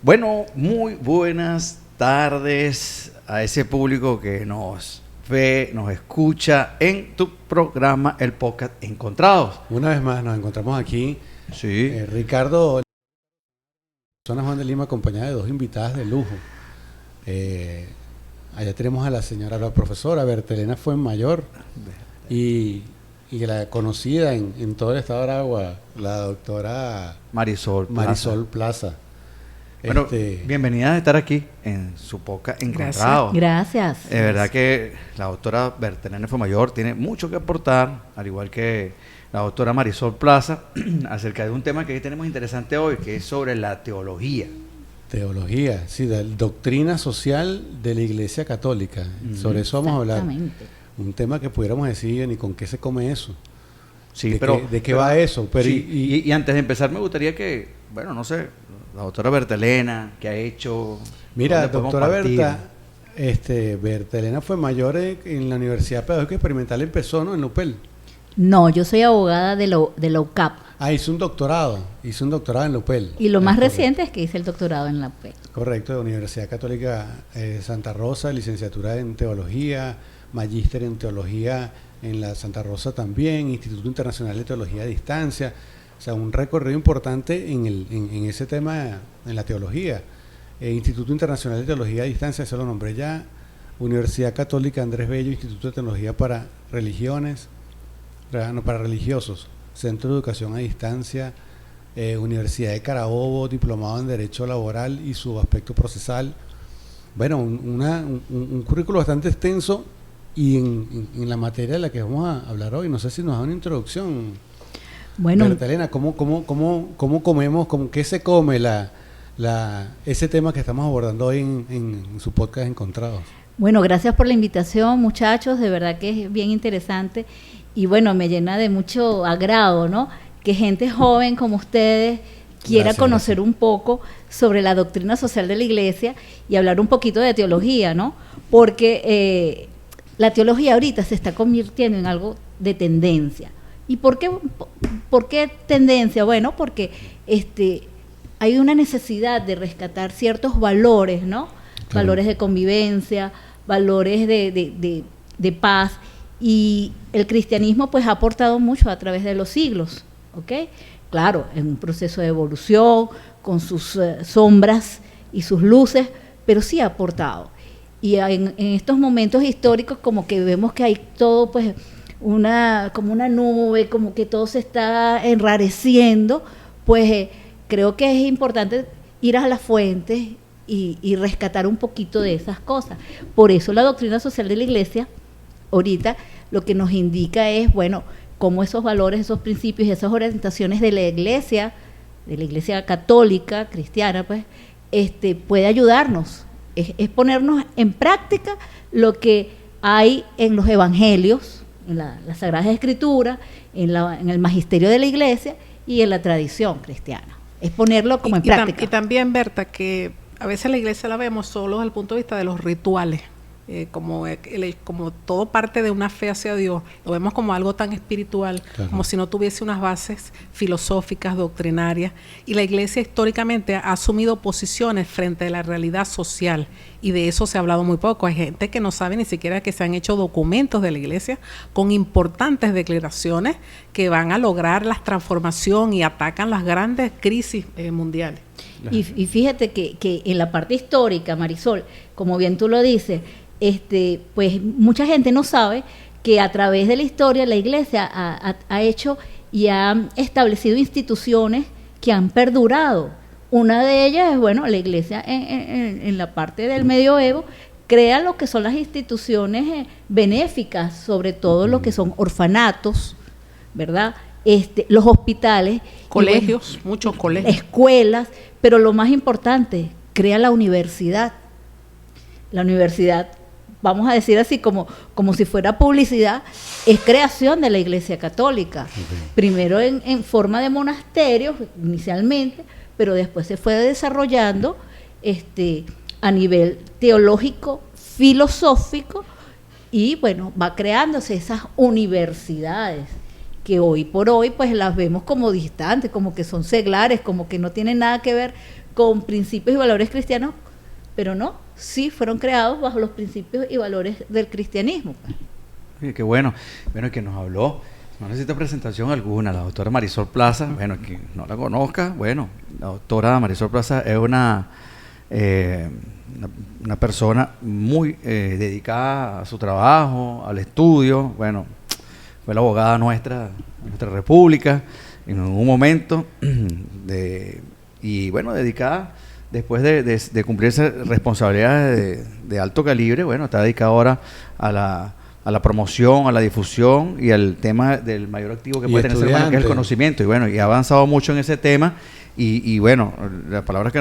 Bueno, muy buenas tardes a ese público que nos ve, nos escucha en tu programa, el podcast Encontrados. Una vez más nos encontramos aquí, Sí. Ricardo, zona Juan de Lima, acompañada de dos invitadas de lujo. Allá tenemos a la profesora Bertelena Fuenmayor y la conocida en todo el estado de Aragua, la doctora Marisol Plaza. Bueno, bienvenida a estar aquí en su podcast Encontrados. Gracias. Es verdad que la doctora Bertelena Fuenmayor tiene mucho que aportar, al igual que la doctora Marisol Plaza, acerca de un tema que tenemos interesante hoy, que es sobre la teología. Teología, sí, doctrina social de la Iglesia Católica. Sobre eso vamos a hablar. Un tema que pudiéramos decir, ¿y con qué se come eso? Sí, ¿De qué va eso? Pero sí, y antes de empezar me gustaría que, bueno, no sé, la doctora Bertelena, ¿qué ha hecho? Mira, doctora Bertelena Fuenmayor en la Universidad Pedagógica Experimental empezó, ¿no? En la UPEL. No, yo soy abogada de la UCAP. Hizo un doctorado en la UPEL. Y lo más reciente es que hice el doctorado en la UPEL. Correcto, de Universidad Católica Santa Rosa, licenciatura en Teología, magíster en Teología en la Santa Rosa también, Instituto Internacional de Teología a Distancia. O sea, un recorrido importante en ese tema, en la teología. Instituto Internacional de Teología a Distancia, se lo nombré ya. Universidad Católica Andrés Bello, Instituto de Teología para Religiones, para religiosos, Centro de Educación a Distancia, Universidad de Carabobo, diplomado en Derecho Laboral y su aspecto procesal. Bueno, un currículo bastante extenso y en la materia de la que vamos a hablar hoy. No sé si nos da una introducción. Bueno, Bertelena, ¿cómo comemos, qué se come ese tema que estamos abordando hoy en su podcast Encontrados? Bueno, gracias por la invitación, muchachos, de verdad que es bien interesante y bueno, me llena de mucho agrado, ¿no? Que gente joven como ustedes quiera conocer un poco sobre la doctrina social de la Iglesia y hablar un poquito de teología, ¿no? Porque la teología ahorita se está convirtiendo en algo de tendencia. ¿Y por qué tendencia? Bueno, porque hay una necesidad de rescatar ciertos valores, ¿no? Claro. Valores de convivencia, valores de paz, y el cristianismo pues ha aportado mucho a través de los siglos, ¿ok? Claro, en un proceso de evolución, con sus sombras y sus luces, pero sí ha aportado. Y en estos momentos históricos como que vemos que hay todo pues como una nube, como que todo se está enrareciendo, pues creo que es importante ir a las fuentes y rescatar un poquito de esas cosas. Por eso la doctrina social de la Iglesia ahorita lo que nos indica es, bueno, cómo esos valores, esos principios y esas orientaciones de la Iglesia católica, cristiana, pues, puede ayudarnos. Es ponernos en práctica lo que hay en los evangelios, en las Sagradas Escrituras, en el magisterio de la Iglesia y en la tradición cristiana. Es ponerlo como en práctica. Y también, Berta, que a veces la Iglesia la vemos solo desde el punto de vista de los rituales, como todo parte de una fe hacia Dios, lo vemos como algo tan espiritual, claro, como si no tuviese unas bases filosóficas, doctrinarias, y la Iglesia históricamente ha asumido posiciones frente a la realidad social, y de eso se ha hablado muy poco. Hay gente que no sabe ni siquiera que se han hecho documentos de la Iglesia con importantes declaraciones que van a lograr la transformación y atacan las grandes crisis mundiales. Y fíjate que en la parte histórica, Marisol, como bien tú lo dices, pues mucha gente no sabe que a través de la historia la Iglesia ha hecho y ha establecido instituciones que han perdurado. Una de ellas es, bueno, la Iglesia en la parte del medioevo crea lo que son las instituciones benéficas, sobre todo lo que son orfanatos, ¿verdad? Los hospitales, colegios, bueno, muchos colegios, escuelas, pero lo más importante, crea la universidad. La universidad, vamos a decir así, como si fuera publicidad, es creación de la Iglesia Católica. Okay. Primero en forma de monasterios, inicialmente, pero después se fue desarrollando a nivel teológico, filosófico, y bueno, va creándose esas universidades que hoy por hoy pues las vemos como distantes, como que son seglares, como que no tienen nada que ver con principios y valores cristianos, pero no, sí fueron creados bajo los principios y valores del cristianismo. Oye, qué bueno. Bueno, que nos habló, no necesita presentación alguna, la doctora Marisol Plaza. Bueno, que no la conozca, bueno, la doctora Marisol Plaza es una persona muy dedicada a su trabajo, al estudio. Bueno, fue la abogada nuestra, de nuestra república, en un momento, y bueno, dedicada, después de cumplir esas responsabilidades de alto calibre, bueno, está dedicada ahora a la promoción, a la difusión y al tema del mayor activo que puede tener el ser humano, que es el conocimiento. Y bueno, y ha avanzado mucho en ese tema. Y bueno, la palabra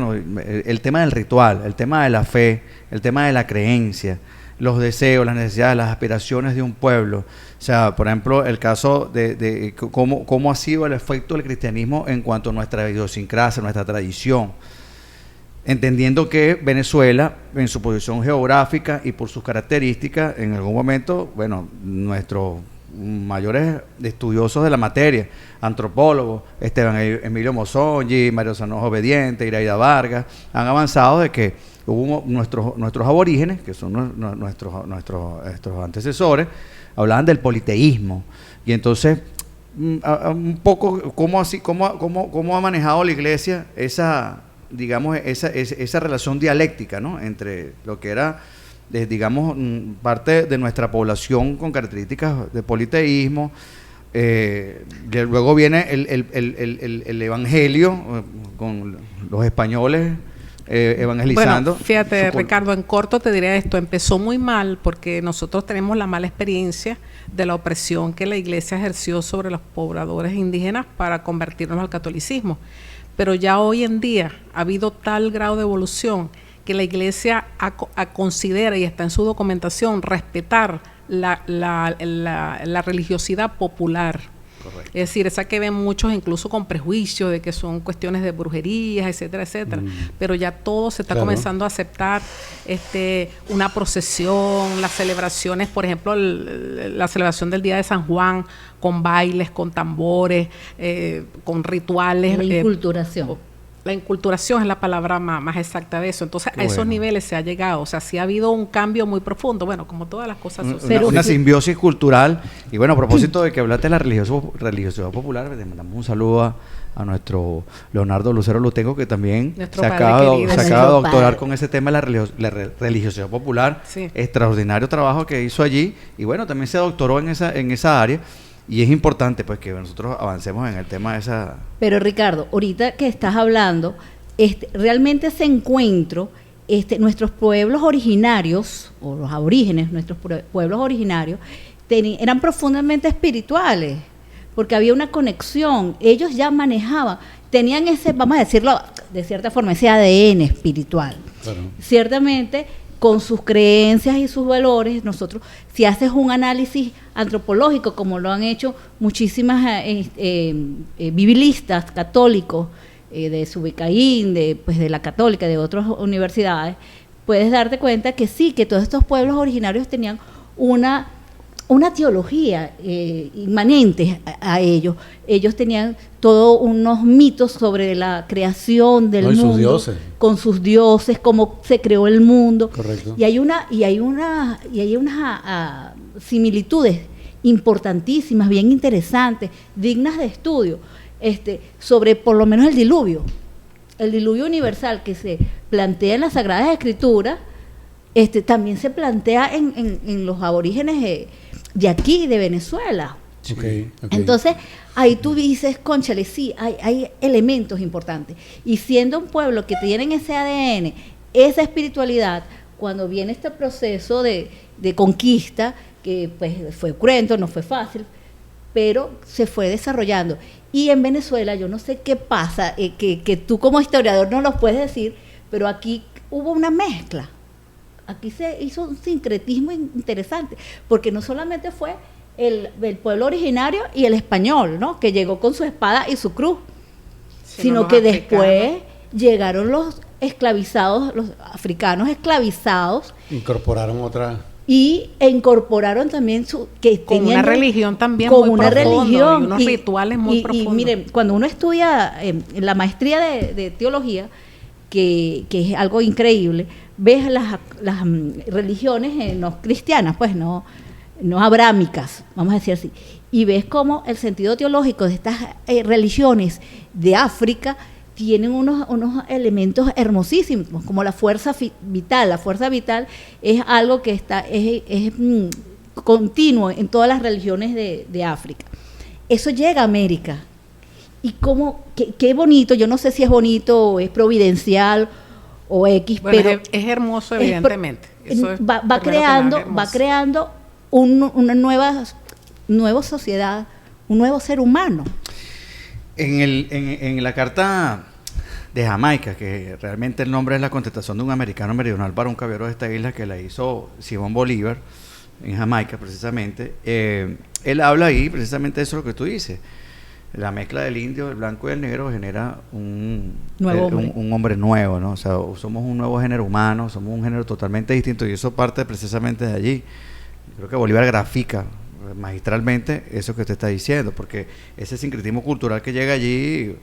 el tema del ritual, el tema de la fe, el tema de la creencia, los deseos, las necesidades, las aspiraciones de un pueblo. O sea, por ejemplo, el caso de cómo ha sido el efecto del cristianismo en cuanto a nuestra idiosincrasia, nuestra tradición. Entendiendo que Venezuela, en su posición geográfica y por sus características, en algún momento, bueno, nuestros mayores estudiosos de la materia, antropólogos, Esteban Emilio Mosongi, Mario Sanojo Obediente, Iraida Vargas, han avanzado de que hubo nuestros aborígenes, que son nuestros antecesores, hablaban del politeísmo. Y entonces, un poco, ¿cómo ha manejado la Iglesia esa relación dialéctica, ¿no?, entre lo que era, digamos, parte de nuestra población con características de politeísmo? Luego viene el evangelio, con los españoles evangelizando. Bueno, fíjate, Ricardo, en corto te diré esto: empezó muy mal porque nosotros tenemos la mala experiencia de la opresión que la Iglesia ejerció sobre los pobladores indígenas para convertirnos al catolicismo. Pero ya hoy en día ha habido tal grado de evolución que la Iglesia considera, y está en su documentación, respetar la religiosidad popular. Correcto. Es decir, esa que ven muchos incluso con prejuicios de que son cuestiones de brujerías, etcétera, etcétera. Pero ya todo se está comenzando a aceptar, una procesión, las celebraciones, por ejemplo, la celebración del Día de San Juan, con bailes, con tambores, con rituales. La inculturación. La inculturación es la palabra más exacta de eso. Entonces, a esos niveles se ha llegado. O sea, sí ha habido un cambio muy profundo. Bueno, como todas las cosas sociales. Una simbiosis cultural. Y bueno, a propósito de que hablaste de la religiosidad popular, le mandamos un saludo a nuestro Leonardo Lucero Lutengo, que también se acaba de doctorar con ese tema de la religiosidad popular. Sí. Extraordinario trabajo que hizo allí. Y bueno, también se doctoró en esa área. Y es importante, pues, que nosotros avancemos en el tema de esa... Pero, Ricardo, ahorita que estás hablando, realmente ese encuentro, nuestros pueblos originarios, o los aborígenes, nuestros pueblos originarios, eran profundamente espirituales, porque había una conexión. Ellos ya manejaban, tenían ese, vamos a decirlo de cierta forma, ese ADN espiritual. Claro. Ciertamente, con sus creencias y sus valores, nosotros, si haces un análisis antropológico, como lo han hecho muchísimas biblistas católicos, de Subicaín, de la Católica, de otras universidades, puedes darte cuenta que sí, que todos estos pueblos originarios tenían una teología inmanente a ellos. Ellos tenían todos unos mitos sobre la creación del mundo, sus dioses. Con sus dioses, cómo se creó el mundo. Correcto. Y hay unas similitudes importantísimas, bien interesantes, dignas de estudio, sobre por lo menos el diluvio universal que se plantea en las Sagradas Escrituras. También se plantea en los aborígenes de aquí, de Venezuela. Okay. Entonces, ahí tú dices, cónchale, sí, hay elementos importantes. Y siendo un pueblo que tienen ese ADN, esa espiritualidad, cuando viene este proceso de conquista, que pues fue cruento, no fue fácil, pero se fue desarrollando. Y en Venezuela, yo no sé qué pasa, que tú como historiador no lo puedes decir, pero aquí hubo una mezcla. Aquí se hizo un sincretismo interesante, porque no solamente fue el pueblo originario y el español, ¿no?, que llegó con su espada y su cruz, sino que después llegaron los esclavizados, los africanos esclavizados. Incorporaron otra... incorporaron también con una religión también con muy una religión y unos rituales muy profundos. Y miren, cuando uno estudia en la maestría de teología, que es algo increíble, ves las religiones no cristianas, pues no abrámicas, vamos a decir así, y ves cómo el sentido teológico de estas religiones de África tienen unos elementos hermosísimos, como la fuerza vital. La fuerza vital es algo que es continuo en todas las religiones de África. Eso llega a América. Y qué bonito, yo no sé si es bonito o es providencial o X, bueno, pero es hermoso, evidentemente. Va creando una nueva sociedad, un nuevo ser humano. En la carta de Jamaica, que realmente el nombre es la contestación de un americano meridional para un caballero de esta isla que la hizo Simón Bolívar en Jamaica precisamente, él habla ahí precisamente de eso lo que tú dices. La mezcla del indio, del blanco y del negro genera un hombre nuevo, ¿no? O sea, somos un nuevo género humano, somos un género totalmente distinto y eso parte precisamente de allí. Creo que Bolívar grafica magistralmente eso que usted está diciendo, porque ese sincretismo cultural que llega allí,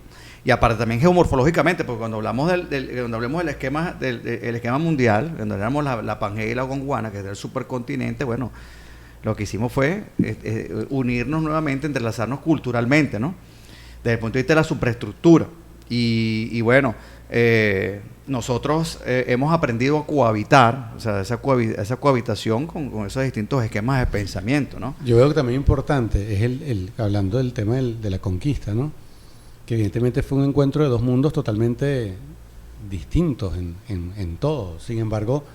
y aparte también geomorfológicamente, porque cuando hablamos cuando hablemos del esquema mundial, cuando hablamos la Pangea y la Gondwana, que es del supercontinente, bueno, lo que hicimos fue unirnos nuevamente, entrelazarnos culturalmente, ¿no? Desde el punto de vista de la superestructura. Y bueno, nosotros hemos aprendido a cohabitar, o sea, esa cohabitación con esos distintos esquemas de pensamiento, ¿no? Yo veo que también importante es hablando del tema de la conquista, ¿no? Que evidentemente fue un encuentro de dos mundos totalmente distintos en todo. Sin embargo,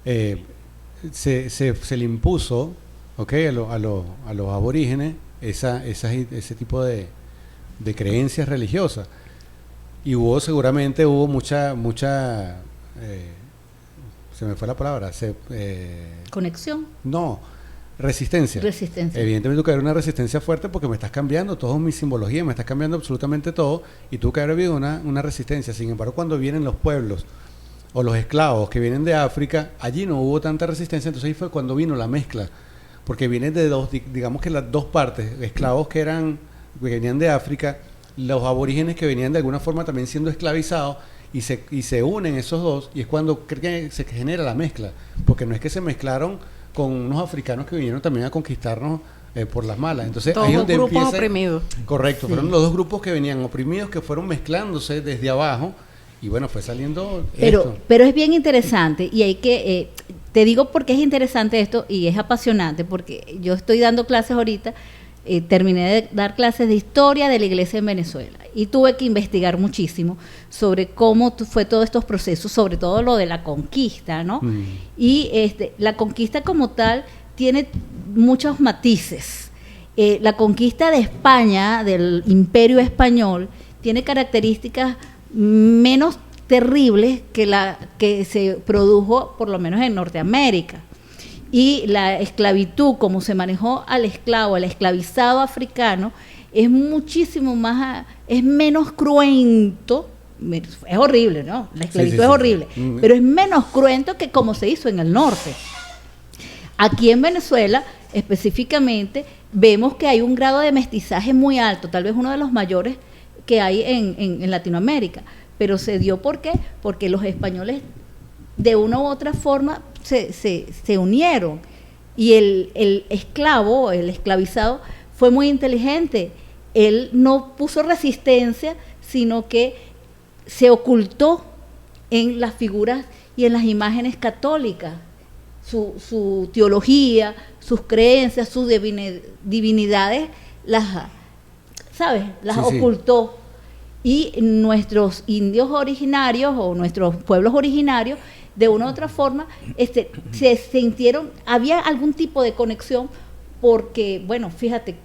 se le impuso, a los aborígenes ese tipo de creencias religiosas. Y seguramente hubo mucha se me fue la palabra, conexión. No, resistencia. Evidentemente tuvo que haber una resistencia fuerte porque me estás cambiando toda mi simbología, me estás cambiando absolutamente todo y tuvo que haber habido una resistencia. Sin embargo, cuando vienen los pueblos o los esclavos que vienen de África, allí no hubo tanta resistencia, entonces ahí fue cuando vino la mezcla, porque vienen de digamos que las dos partes, esclavos que venían de África, los aborígenes que venían de alguna forma también siendo esclavizados, y se unen esos dos, y es cuando que se genera la mezcla, porque no es que se mezclaron con unos africanos que vinieron también a conquistarnos por las malas. Entonces todos ahí es donde grupos oprimidos. Correcto, Sí. fueron los dos grupos que venían oprimidos, que fueron mezclándose desde abajo, y bueno, fue saliendo pero es bien interesante, y hay que te digo porque es interesante esto y es apasionante, porque yo estoy dando clases ahorita, terminé de dar clases de historia de la iglesia en Venezuela y tuve que investigar muchísimo sobre cómo fue todos estos procesos, sobre todo lo de la conquista, ¿no? Y la conquista como tal tiene muchos matices. La conquista de España, del Imperio Español, tiene características menos terribles que la que se produjo por lo menos en Norteamérica. Y la esclavitud, como se manejó al esclavo, al esclavizado africano, es muchísimo más, es menos cruento. Es horrible, ¿no? La esclavitud es horrible, pero es menos cruento que como se hizo en el norte. Aquí en Venezuela, específicamente, vemos que hay un grado de mestizaje muy alto, tal vez uno de los mayores que hay en Latinoamérica, pero se dio ¿por qué? Porque los españoles de una u otra forma se unieron, y el esclavo, el esclavizado, fue muy inteligente. Él no puso resistencia, sino que se ocultó en las figuras y en las imágenes católicas, su teología, sus creencias, sus divinidades, ¿sabes? Las ocultó. Y nuestros indios originarios o nuestros pueblos originarios, de una u otra forma, se sintieron, había algún tipo de conexión, porque, bueno, fíjate,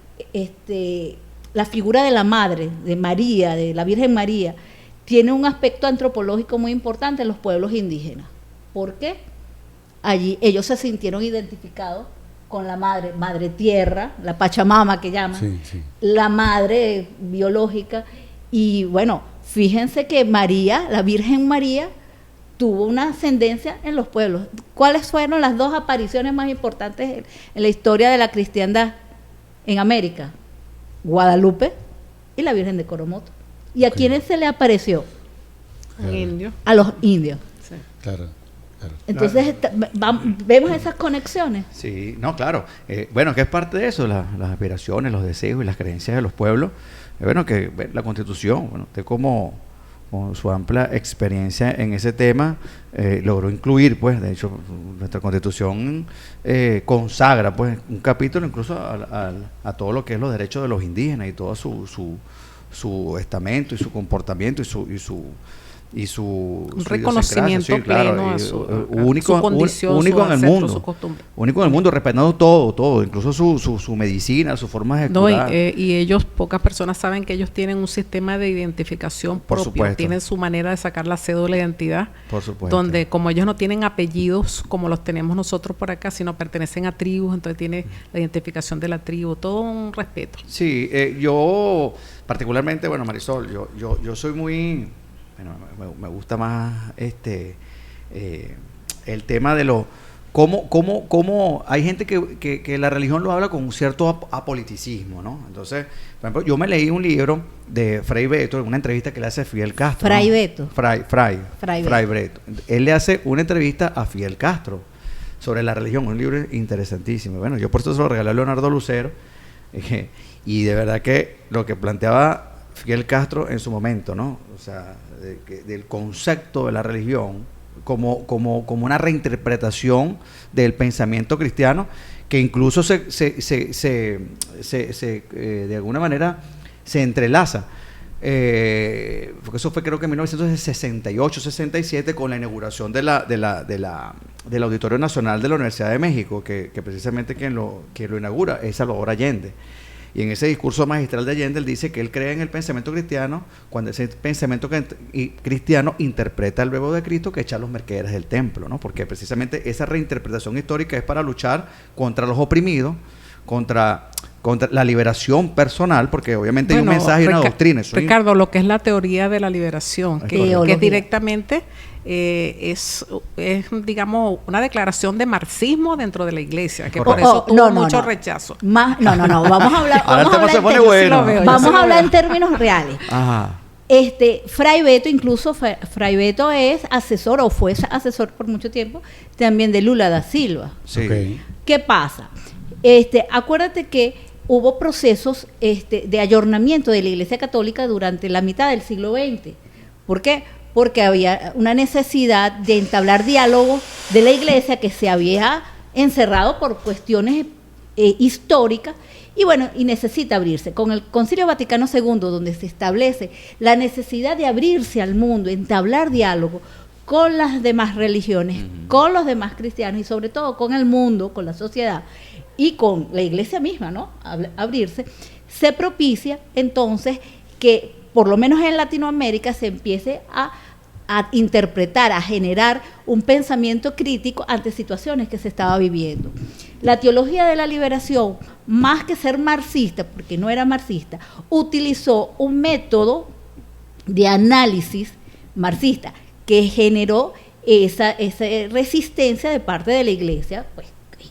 la figura de la madre, de María, de la Virgen María, tiene un aspecto antropológico muy importante en los pueblos indígenas. ¿Por qué? Allí ellos se sintieron identificados con la madre tierra, la Pachamama que llaman, la madre biológica. Y bueno, fíjense que María, la Virgen María, tuvo una ascendencia en los pueblos. ¿Cuáles fueron las dos apariciones más importantes en la historia de la cristiandad en América? Guadalupe y la Virgen de Coromoto. ¿Y a quiénes se le apareció? Un indio. a los indios. Sí. Claro. Entonces vemos esas conexiones. Sí, no, claro. Bueno, que es parte de eso, las aspiraciones, los deseos y las creencias de los pueblos. Bueno, que la Constitución, bueno, usted como con su amplia experiencia en ese tema, logró incluir, pues, de hecho, nuestra Constitución consagra, pues, un capítulo incluso a todo lo que es los derechos de los indígenas y todo su estamento y su comportamiento y su reconocimiento sí, claro, pleno a único, su condición, único su en el ancestro, mundo, su costumbre. único en el mundo, respetando todo, incluso su medicina, su forma de No, curar. y ellos, pocas personas saben que ellos tienen un sistema de identificación Por propio, supuesto. tienen su manera de sacar la cédula de identidad, Por supuesto. donde como ellos no tienen apellidos como los tenemos nosotros por acá, sino pertenecen a tribus, entonces tiene la identificación de la tribu, todo un respeto. Sí, yo particularmente, bueno, Marisol, yo soy muy, bueno, me gusta más el tema de lo cómo hay gente que la religión lo habla con un cierto apoliticismo, ¿no? Entonces, por ejemplo, yo me leí un libro de Fray Beto, en una entrevista que le hace a Fidel Castro. Fray ¿no? Beto. Fray Beto. Él le hace una entrevista a Fidel Castro sobre la religión, un libro interesantísimo. Bueno, yo por eso se lo regalé a Leonardo Lucero, y de verdad que lo que planteaba Fidel Castro en su momento, ¿no? O sea, del concepto de la religión como una reinterpretación del pensamiento cristiano, que incluso de alguna manera se entrelaza. Porque eso fue, creo que en 1968-67, con la inauguración del Auditorio Nacional de la Universidad de México, que precisamente quien lo inaugura es Salvador Allende. Y en ese discurso magistral de Allende, él dice que él cree en el pensamiento cristiano cuando ese pensamiento cristiano interpreta el verbo de Cristo que echa a los mercaderes del templo, ¿no? Porque precisamente esa reinterpretación histórica es para luchar contra los oprimidos, contra la liberación personal, porque obviamente hay un mensaje y una doctrina. Ricardo, lo que es la teoría de la liberación, que es directamente es digamos una declaración de marxismo dentro de la iglesia, que por eso tuvo mucho rechazo. Vamos a hablar. Vamos a hablar en términos reales. Ajá. Fray Beto, incluso Fray Beto es asesor o fue asesor por mucho tiempo también de Lula da Silva. Sí. Okay. ¿Qué pasa? Acuérdate que hubo procesos de ayornamiento de la Iglesia Católica durante la mitad del siglo XX. ¿Por qué? Porque había una necesidad de entablar diálogo de la Iglesia que se había encerrado por cuestiones históricas y necesita abrirse. Con el Concilio Vaticano II, donde se establece la necesidad de abrirse al mundo, entablar diálogo con las demás religiones, con los demás cristianos y sobre todo con el mundo, con la sociedad y con la Iglesia misma, ¿no? Abrirse, se propicia entonces que por lo menos en Latinoamérica se empiece a interpretar, a generar un pensamiento crítico ante situaciones que se estaba viviendo. La teología de la liberación, más que ser marxista, porque no era marxista, utilizó un método de análisis marxista que generó esa resistencia de parte de la Iglesia, pues,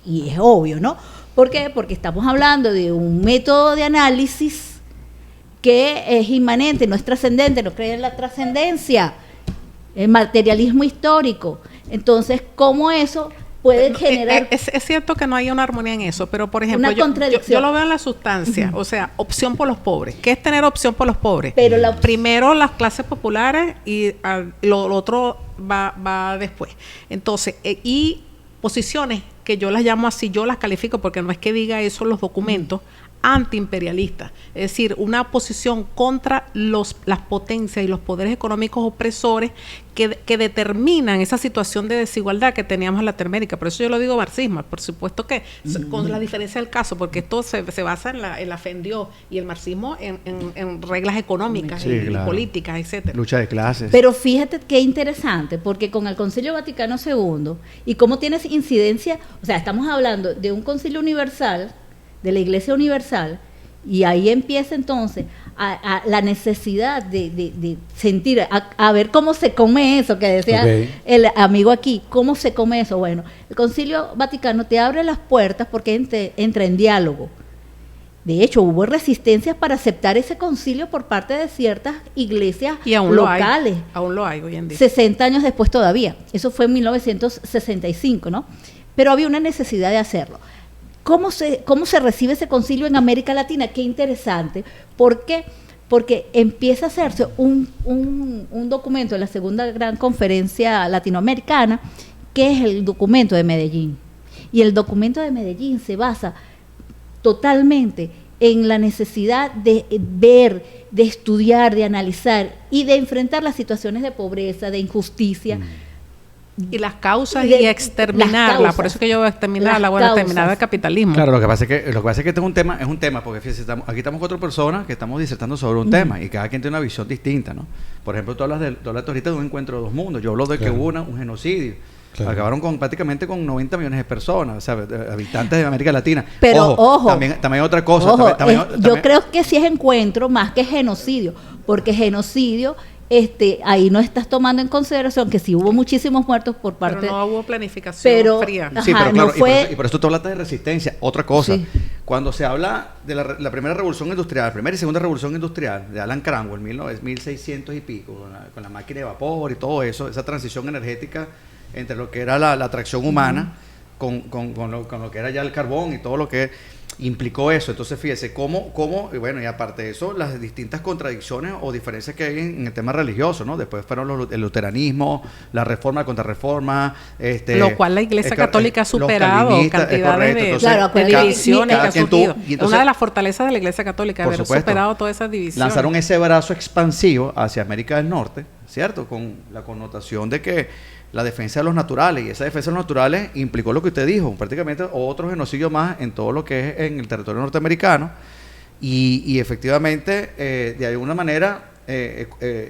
y es obvio, ¿no? ¿Por qué? Porque estamos hablando de un método de análisis que es inmanente, no es trascendente, no cree en la trascendencia, el materialismo histórico. Entonces, ¿cómo eso puede generar? Es cierto que no hay una armonía en eso, pero por ejemplo, una contradicción. Yo lo veo en la sustancia, o sea, opción por los pobres. ¿Qué es tener opción por los pobres? Pero primero las clases populares y lo otro va después. Entonces, y posiciones que yo las llamo así, yo las califico porque no es que diga eso los documentos, antiimperialistas, es decir, una posición contra las potencias y los poderes económicos opresores que determinan esa situación de desigualdad que teníamos en Latinoamérica. Por eso yo lo digo marxismo, por supuesto que con la diferencia del caso, porque esto se basa en la fe en Dios y el marxismo en reglas económicas y políticas, etcétera. Lucha de clases. Pero fíjate qué interesante, porque con el Concilio Vaticano II y cómo tiene incidencia, o sea, estamos hablando de un concilio universal, de la Iglesia Universal, y ahí empieza entonces a la necesidad de sentir, a ver cómo se come eso, que decía el amigo aquí, cómo se come eso. Bueno, el Concilio Vaticano te abre las puertas porque entra en diálogo. De hecho, hubo resistencias para aceptar ese concilio por parte de ciertas iglesias y aún locales. Aún lo hay hoy en día. 60 años después todavía. Eso fue en 1965, ¿no? Pero había una necesidad de hacerlo. ¿Cómo se recibe ese concilio en América Latina? Qué interesante. ¿Por qué? Porque empieza a hacerse un documento de la segunda gran conferencia latinoamericana, que es el documento de Medellín. Y el documento de Medellín se basa totalmente en la necesidad de ver, de estudiar, de analizar y de enfrentar las situaciones de pobreza, de injusticia. Y las causas y exterminarla. Por eso que yo exterminarla, exterminar el capitalismo. Claro, lo que pasa es que este es un tema, porque fíjese, aquí estamos 4 personas que estamos disertando sobre un tema y cada quien tiene una visión distinta, ¿no? Por ejemplo, tú hablas ahorita de un encuentro de dos mundos. Yo hablo de que hubo un genocidio. Claro. Acabaron prácticamente con 90 millones de personas, o sea, habitantes de América Latina. Pero ojo, también otra cosa. Yo creo que sí es encuentro más que genocidio, porque genocidio, ahí no estás tomando en consideración que sí hubo muchísimos muertos por parte. Pero no hubo planificación fría. Sí, pero claro, y por eso tú hablaste de resistencia. Otra cosa, cuando se habla de la primera revolución industrial, la primera y segunda revolución industrial de Alan Cranwell, 1600 y pico, con la máquina de vapor y todo eso, esa transición energética entre lo que era la atracción humana con lo que era ya el carbón y todo lo que implicó eso. Entonces fíjese cómo y bueno, y aparte de eso, las distintas contradicciones o diferencias que hay en el tema religioso, ¿no? Después fueron el luteranismo, la reforma, la contrarreforma, lo cual la Iglesia Católica ha superado cantidades de divisiones que ha surgido. Una de las fortalezas de la Iglesia Católica, haber superado todas esas divisiones. Lanzaron ese brazo expansivo hacia América del Norte, ¿cierto? Con la connotación de que la defensa de los naturales, y esa defensa de los naturales implicó lo que usted dijo, prácticamente otro genocidio más en todo lo que es en el territorio norteamericano, y efectivamente, de alguna manera,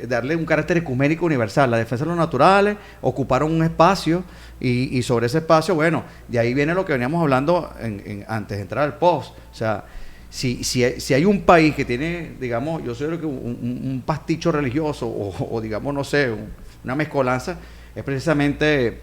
darle un carácter ecuménico universal. La defensa de los naturales, ocuparon un espacio, y sobre ese espacio, bueno, de ahí viene lo que veníamos hablando antes de entrar al post. O sea, si hay un país que tiene, digamos, yo sé que un pasticho religioso, o digamos, no sé, una mezcolanza, es precisamente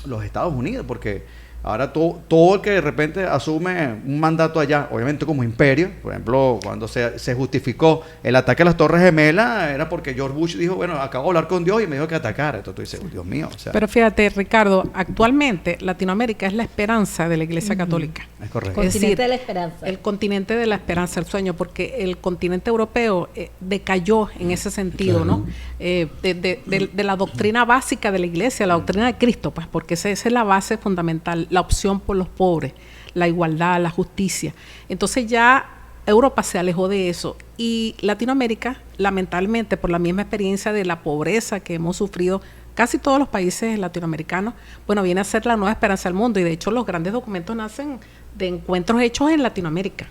los Estados Unidos, porque ahora todo el que de repente asume un mandato allá, obviamente como imperio, por ejemplo, cuando se justificó el ataque a las Torres Gemelas, era porque George Bush dijo, bueno, acabo de hablar con Dios y me dijo que atacara. Entonces tú dices, Dios mío. O sea, pero fíjate, Ricardo, actualmente Latinoamérica es la esperanza de la Iglesia Católica. Es correcto. El continente de la esperanza. El continente de la esperanza, el sueño, porque el continente europeo decayó en ese sentido, claro, ¿no? De la doctrina básica de la Iglesia, la doctrina de Cristo, pues, porque esa es la base fundamental, la opción por los pobres, la igualdad, la justicia. Entonces ya Europa se alejó de eso, y Latinoamérica, lamentablemente, por la misma experiencia de la pobreza que hemos sufrido casi todos los países latinoamericanos, bueno, viene a ser la nueva esperanza del mundo, y de hecho los grandes documentos nacen de encuentros hechos en Latinoamérica,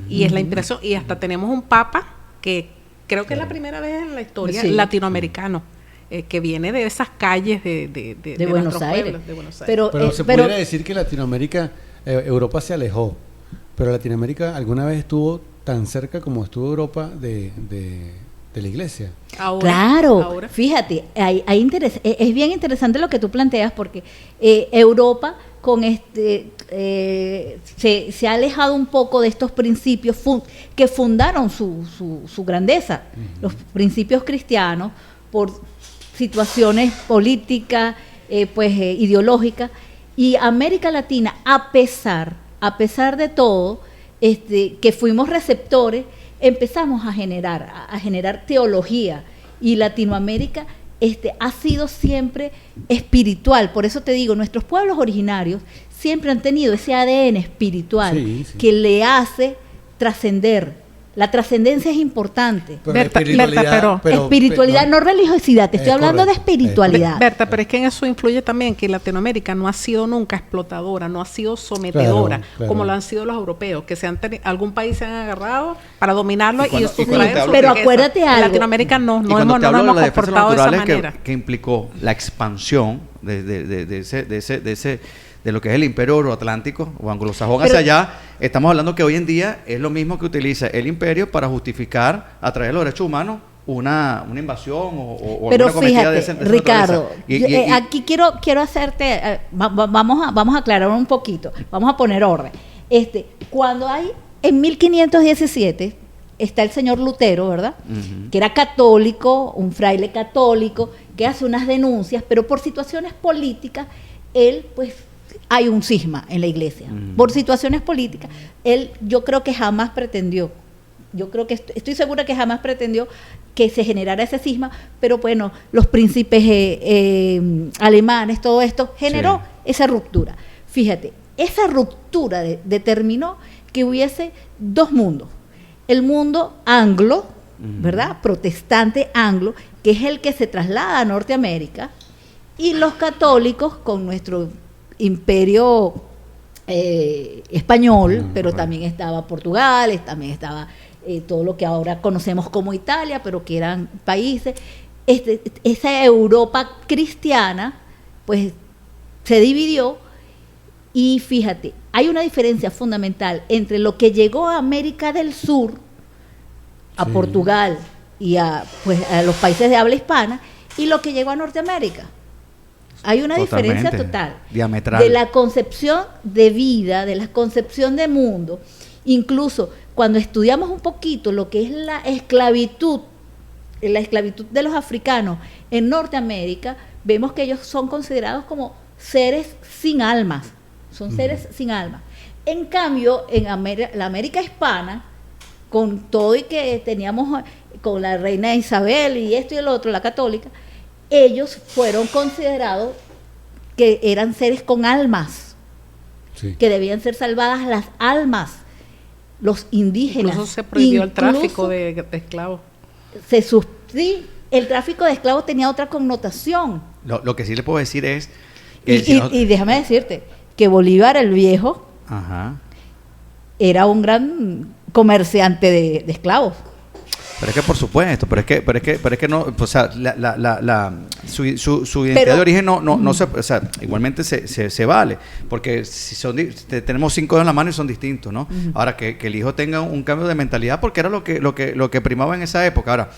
y es la inspiración, y hasta tenemos un papa que creo que es la primera vez en la historia latinoamericano, que viene de esas calles de Buenos Aires. Pueblos, de Buenos Aires. Pero se pudiera decir que Latinoamérica, Europa se alejó, pero Latinoamérica alguna vez estuvo tan cerca como estuvo Europa de la Iglesia. Ahora. Fíjate, es bien interesante lo que tú planteas, porque Europa con se ha alejado un poco de estos principios que fundaron su grandeza, los principios cristianos, por situaciones políticas, ideológicas, y América Latina, a pesar de todo, que fuimos receptores, empezamos a generar teología, y Latinoamérica ha sido siempre espiritual. Por eso te digo, nuestros pueblos originarios siempre han tenido ese ADN espiritual que le hace trascender. La trascendencia es importante. Espiritualidad, no religiosidad. Te estoy hablando de espiritualidad. Berta, pero es que en eso influye también que Latinoamérica no ha sido nunca explotadora, no ha sido sometedora, como lo han sido los europeos, que algún país se han agarrado para dominarlo y sustraer. Pero acuérdate algo. En Latinoamérica no nos hemos comportado de esa manera. Que implicó la expansión de lo que es el imperio euroatlántico o anglosajón hacia allá, estamos hablando que hoy en día es lo mismo que utiliza el imperio para justificar a través de los derechos humanos una invasión o pero alguna cometida de ese Ricardo, aquí quiero hacerte, vamos a aclarar un poquito, vamos a poner orden. Cuando hay en 1517 está el señor Lutero, ¿verdad? Que era católico, un fraile católico, que hace unas denuncias, pero por situaciones políticas, él, pues, hay un cisma en la iglesia. Por situaciones políticas, él, yo creo que jamás pretendió, estoy segura que jamás pretendió que se generara ese cisma, pero bueno, los príncipes alemanes, todo esto generó esa ruptura. Fíjate, esa ruptura determinó que hubiese dos mundos. El mundo anglo, ¿verdad? Protestante anglo, que es el que se traslada a Norteamérica, y los católicos con nuestro imperio español, pero también estaba Portugal, también estaba todo lo que ahora conocemos como Italia, pero que eran países. Esa Europa cristiana, pues, se dividió. Y fíjate, hay una diferencia fundamental entre lo que llegó a América del Sur, a Portugal y a los países de habla hispana, y lo que llegó a Norteamérica. Hay una diferencia total. Diametral. De la concepción de vida, de la concepción de mundo. Incluso cuando estudiamos un poquito lo que es la esclavitud de los africanos en Norteamérica, vemos que ellos son considerados como seres sin almas. Son seres sin alma. En cambio, en la América hispana, con todo y que teníamos con la reina Isabel y esto y el otro, la católica, ellos fueron considerados que eran seres con almas, que debían ser salvadas las almas, los indígenas. Incluso se prohibió el tráfico de esclavos. Sí, el tráfico de esclavos tenía otra connotación. Lo que sí le puedo decir es... Y déjame decirte que Bolívar el Viejo era un gran comerciante de esclavos. Pero es que por supuesto, pero es que no, o sea, su identidad de origen no se, o sea, igualmente se vale, porque si tenemos 5 dedos en la mano y son distintos, ¿no? Ahora que el hijo tenga un cambio de mentalidad, porque era lo que primaba en esa época. Ahora,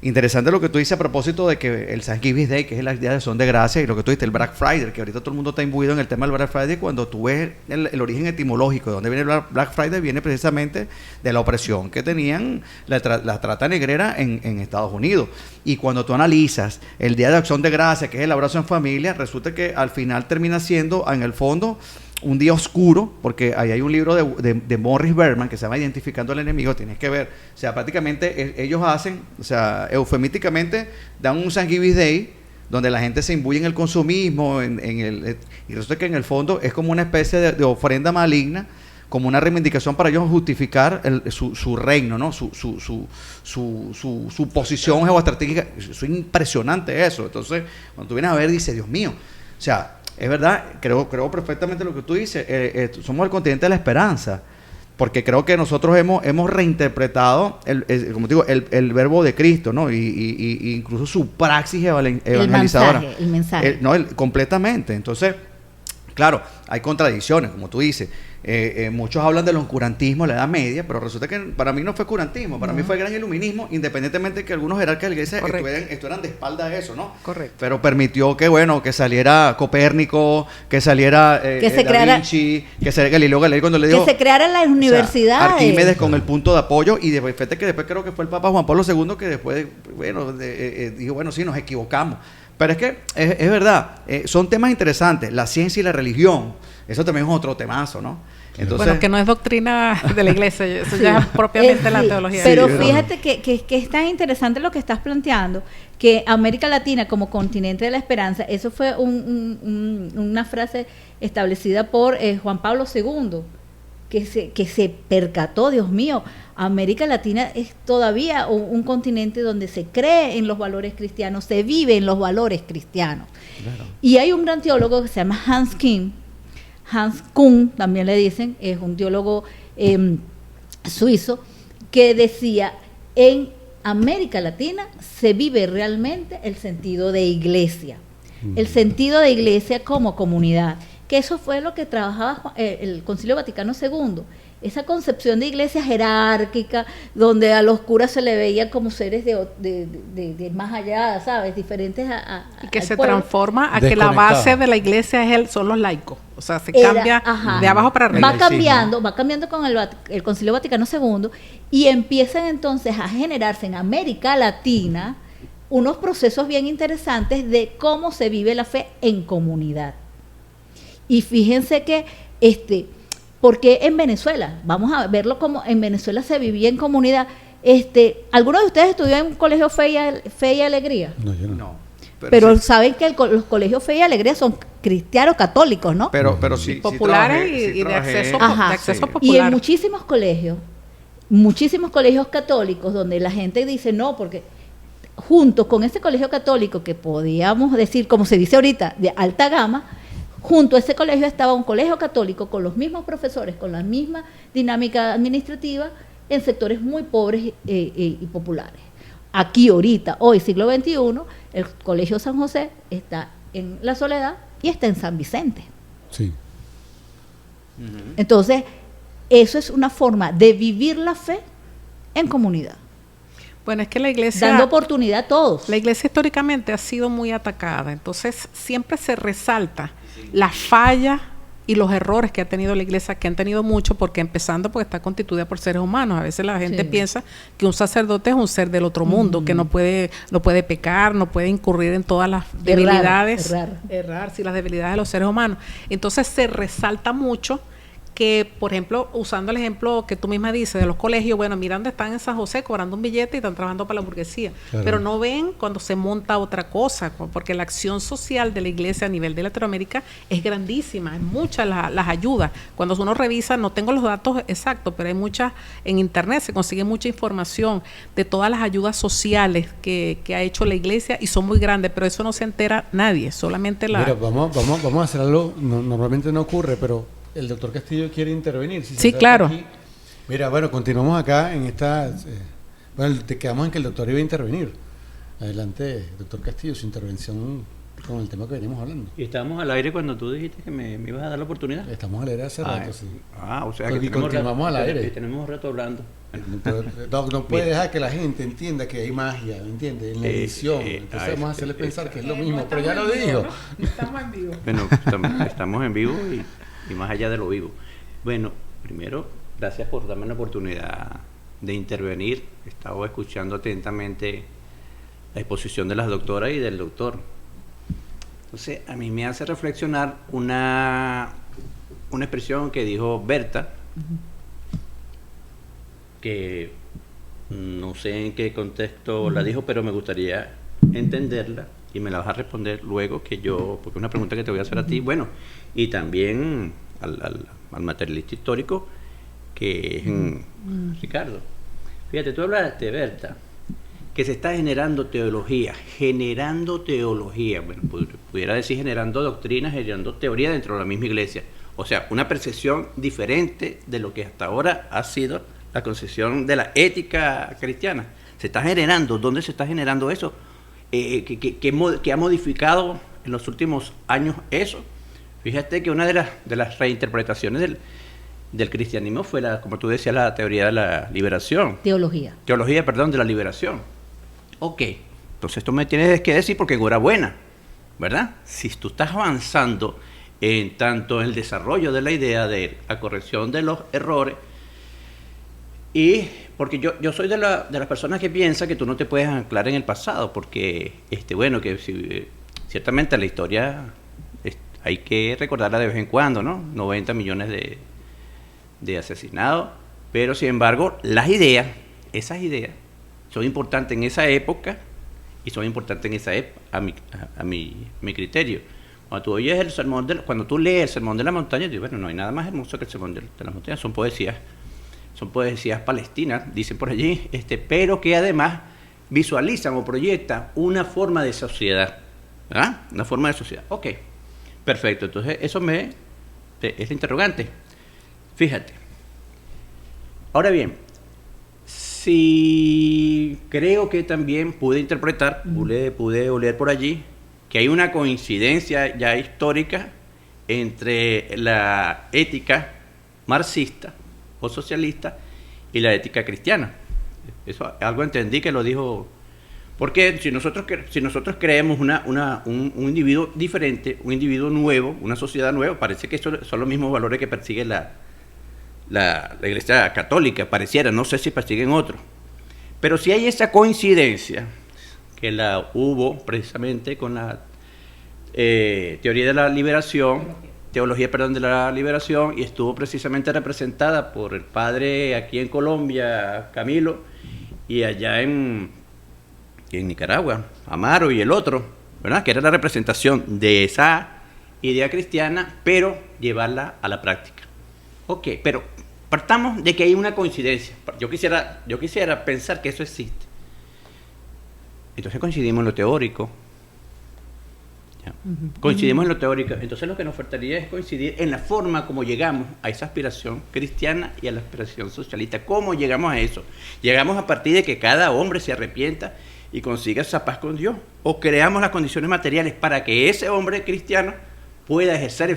interesante lo que tú dices a propósito de que el Thanksgiving Day, que es el día de acción de gracia, y lo que tú dices, el Black Friday, que ahorita todo el mundo está imbuido en el tema del Black Friday. Cuando tú ves el origen etimológico de dónde viene el Black Friday, viene precisamente de la opresión que tenían la trata negrera en Estados Unidos. Y cuando tú analizas el día de acción de gracia, que es el abrazo en familia, resulta que al final termina siendo, en el fondo, un día oscuro, porque ahí hay un libro de Morris Berman que se llama Identificando al Enemigo, tienes que ver, o sea, prácticamente ellos hacen, o sea, eufemísticamente dan un Thanksgiving Day donde la gente se imbuye en el consumismo, y resulta que en el fondo es como una especie de ofrenda maligna, como una reivindicación para ellos justificar su reino, ¿no? Su posición geoestratégica. Es impresionante eso. Entonces, cuando tú vienes a ver, dices, Dios mío, o sea, es verdad, creo perfectamente lo que tú dices. Somos el continente de la esperanza, porque creo que nosotros hemos reinterpretado como digo, el verbo de Cristo, ¿no? Y incluso su praxis evangelizadora. El mensaje. Completamente. Entonces, claro, hay contradicciones, como tú dices. Muchos hablan del oscurantismo en la Edad Media, pero resulta que para mí no fue oscurantismo, para mí fue gran iluminismo, independientemente de que algunos jerarcas de la iglesia estuvieran de espalda a eso, ¿no? Correcto. Pero permitió que saliera Copérnico, que saliera Da Vinci, que saliera Galileo Galilei cuando le dijo... Que se crearan las universidades. Arquímedes con el punto de apoyo, y después creo que fue el Papa Juan Pablo II que después, dijo, bueno, sí, nos equivocamos. Pero es que es verdad, son temas interesantes, la ciencia y la religión, eso también es otro temazo, ¿no? Entonces, bueno, que no es doctrina de la iglesia, eso ya es propiamente la teología. Pero fíjate que es tan interesante lo que estás planteando, que América Latina como continente de la esperanza, eso fue una frase establecida por Juan Pablo II, que se percató, Dios mío, América Latina es todavía un continente donde se cree en los valores cristianos, se vive en los valores cristianos. Claro. Y hay un gran teólogo que se llama Hans Kuhn, también le dicen, es un teólogo suizo, que decía, en América Latina se vive realmente el sentido de iglesia, el sentido de iglesia como comunidad, que eso fue lo que trabajaba el Concilio Vaticano II, esa concepción de iglesia jerárquica, donde a los curas se le veía como seres de más allá, ¿sabes? Diferentes y que se pueblo. Transforma a que la base de la iglesia son los laicos. O sea, se cambia de abajo para arriba. Va cambiando con el Concilio Vaticano II y empiezan entonces a generarse en América Latina unos procesos bien interesantes de cómo se vive la fe en comunidad. Y fíjense que, ¿por qué en Venezuela? Vamos a verlo como en Venezuela se vivía en comunidad. ¿Alguno de ustedes estudió en un colegio Fe y Alegría? No, yo no. No. Pero saben que los colegios Fe y Alegría son cristianos católicos, ¿no? Pero sí. Populares Sí y de acceso, sí. popular. Y en muchísimos colegios católicos, donde la gente dice no, porque junto con ese colegio católico que podíamos decir, como se dice ahorita, de alta gama, junto a ese colegio estaba un colegio católico con los mismos profesores, con la misma dinámica administrativa, en sectores muy pobres y populares. Aquí ahorita, hoy siglo XXI, el Colegio San José está en La Soledad y está en San Vicente. Sí. Entonces, eso es una forma de vivir la fe en comunidad. Bueno, es que la iglesia... Dando oportunidad a todos. La iglesia históricamente ha sido muy atacada, entonces siempre se resalta la falla y los errores que ha tenido la iglesia, que han tenido mucho, porque está constituida por seres humanos. A veces la gente piensa que un sacerdote es un ser del otro mundo, que no puede pecar, no puede incurrir en todas las debilidades. Errar, sí, las debilidades de los seres humanos. Entonces se resalta mucho que, por ejemplo, usando el ejemplo que tú misma dices de los colegios, bueno, mira dónde están en San José cobrando un billete y están trabajando para la burguesía, claro. Pero no ven cuando se monta otra cosa, porque la acción social de la iglesia a nivel de Latinoamérica es grandísima, es muchas las ayudas. Cuando uno revisa, no tengo los datos exactos, pero hay muchas en internet, se consigue mucha información de todas las ayudas sociales que ha hecho la iglesia y son muy grandes, pero eso no se entera nadie, solamente la... Mira, vamos a hacer algo, normalmente no ocurre, pero el doctor Castillo quiere intervenir. Sí, claro. Aquí. Mira, bueno, continuamos acá en esta... bueno, te quedamos en que el doctor iba a intervenir. Adelante, doctor Castillo, su intervención con el tema que venimos hablando. Y estábamos al aire cuando tú dijiste que me ibas a dar la oportunidad. Estamos al aire hace rato, sí. O sea que continuamos al aire. Tenemos un rato hablando. No puede dejar que la gente entienda que hay magia, ¿me entiendes? En la edición. Entonces vamos a hacerle pensar que es lo mismo, pero ya lo digo. ¿No? Estamos en vivo. Bueno, estamos en vivo y más allá de lo vivo. Bueno, primero, gracias por darme la oportunidad de intervenir. He estado escuchando atentamente la exposición de las doctoras y del doctor. Entonces, a mí me hace reflexionar una expresión que dijo Berta, que no sé en qué contexto la dijo, pero me gustaría entenderla y me la vas a responder luego, porque es una pregunta que te voy a hacer a ti, bueno, y también al materialista histórico, que es Ricardo. Fíjate, tú hablaste, Berta, que se está generando teología, bueno, pudiera decir generando doctrinas, generando teoría dentro de la misma iglesia, o sea, una percepción diferente de lo que hasta ahora ha sido la concepción de la ética cristiana. Se está generando, ¿dónde se está generando eso? Que ha modificado en los últimos años eso. Fíjate que una de las reinterpretaciones del cristianismo fue, como tú decías, la teoría de la liberación. Teología, de la liberación. Ok, entonces esto me tienes que decir porque enhorabuena, ¿verdad? Si tú estás avanzando en tanto el desarrollo de la idea de la corrección de los errores, y porque yo soy de las personas que piensa que tú no te puedes anclar en el pasado, porque ciertamente la historia hay que recordarla de vez en cuando, ¿no? 90 millones de asesinados, pero sin embargo esas ideas son importantes en esa época y son importantes en esa época a mi criterio. Cuando tú oyes cuando tú lees el Sermón de la Montaña, dices, bueno, no hay nada más hermoso que el Sermón de la Montaña, son poesías palestinas, dicen por allí, pero que además visualizan o proyectan una forma de sociedad, ¿verdad? Una forma de sociedad. Ok, perfecto. Entonces eso es la interrogante. Fíjate. Ahora bien, si creo que también pude interpretar, pude oler por allí, que hay una coincidencia ya histórica entre la ética marxista o socialista y la ética cristiana. Eso algo entendí que lo dijo Porque si nosotros creemos un individuo diferente, un individuo nuevo, una sociedad nueva, parece que son los mismos valores que persigue la Iglesia Católica, pareciera, no sé si persiguen otros. Pero si hay esa coincidencia, que la hubo precisamente con la teología de la liberación, y estuvo precisamente representada por el padre aquí en Colombia, Camilo, y allá en Nicaragua, Amaro y el otro, ¿verdad? Que era la representación de esa idea cristiana, pero llevarla a la práctica. Ok, pero partamos de que hay una coincidencia. Yo quisiera pensar que eso existe. Entonces coincidimos en lo teórico. Coincidimos en lo teórico. Entonces lo que nos faltaría es coincidir en la forma como llegamos a esa aspiración cristiana y a la aspiración socialista. ¿Cómo llegamos a eso? Llegamos a partir de que cada hombre se arrepienta y consiga esa paz con Dios. O creamos las condiciones materiales para que ese hombre cristiano pueda ejercer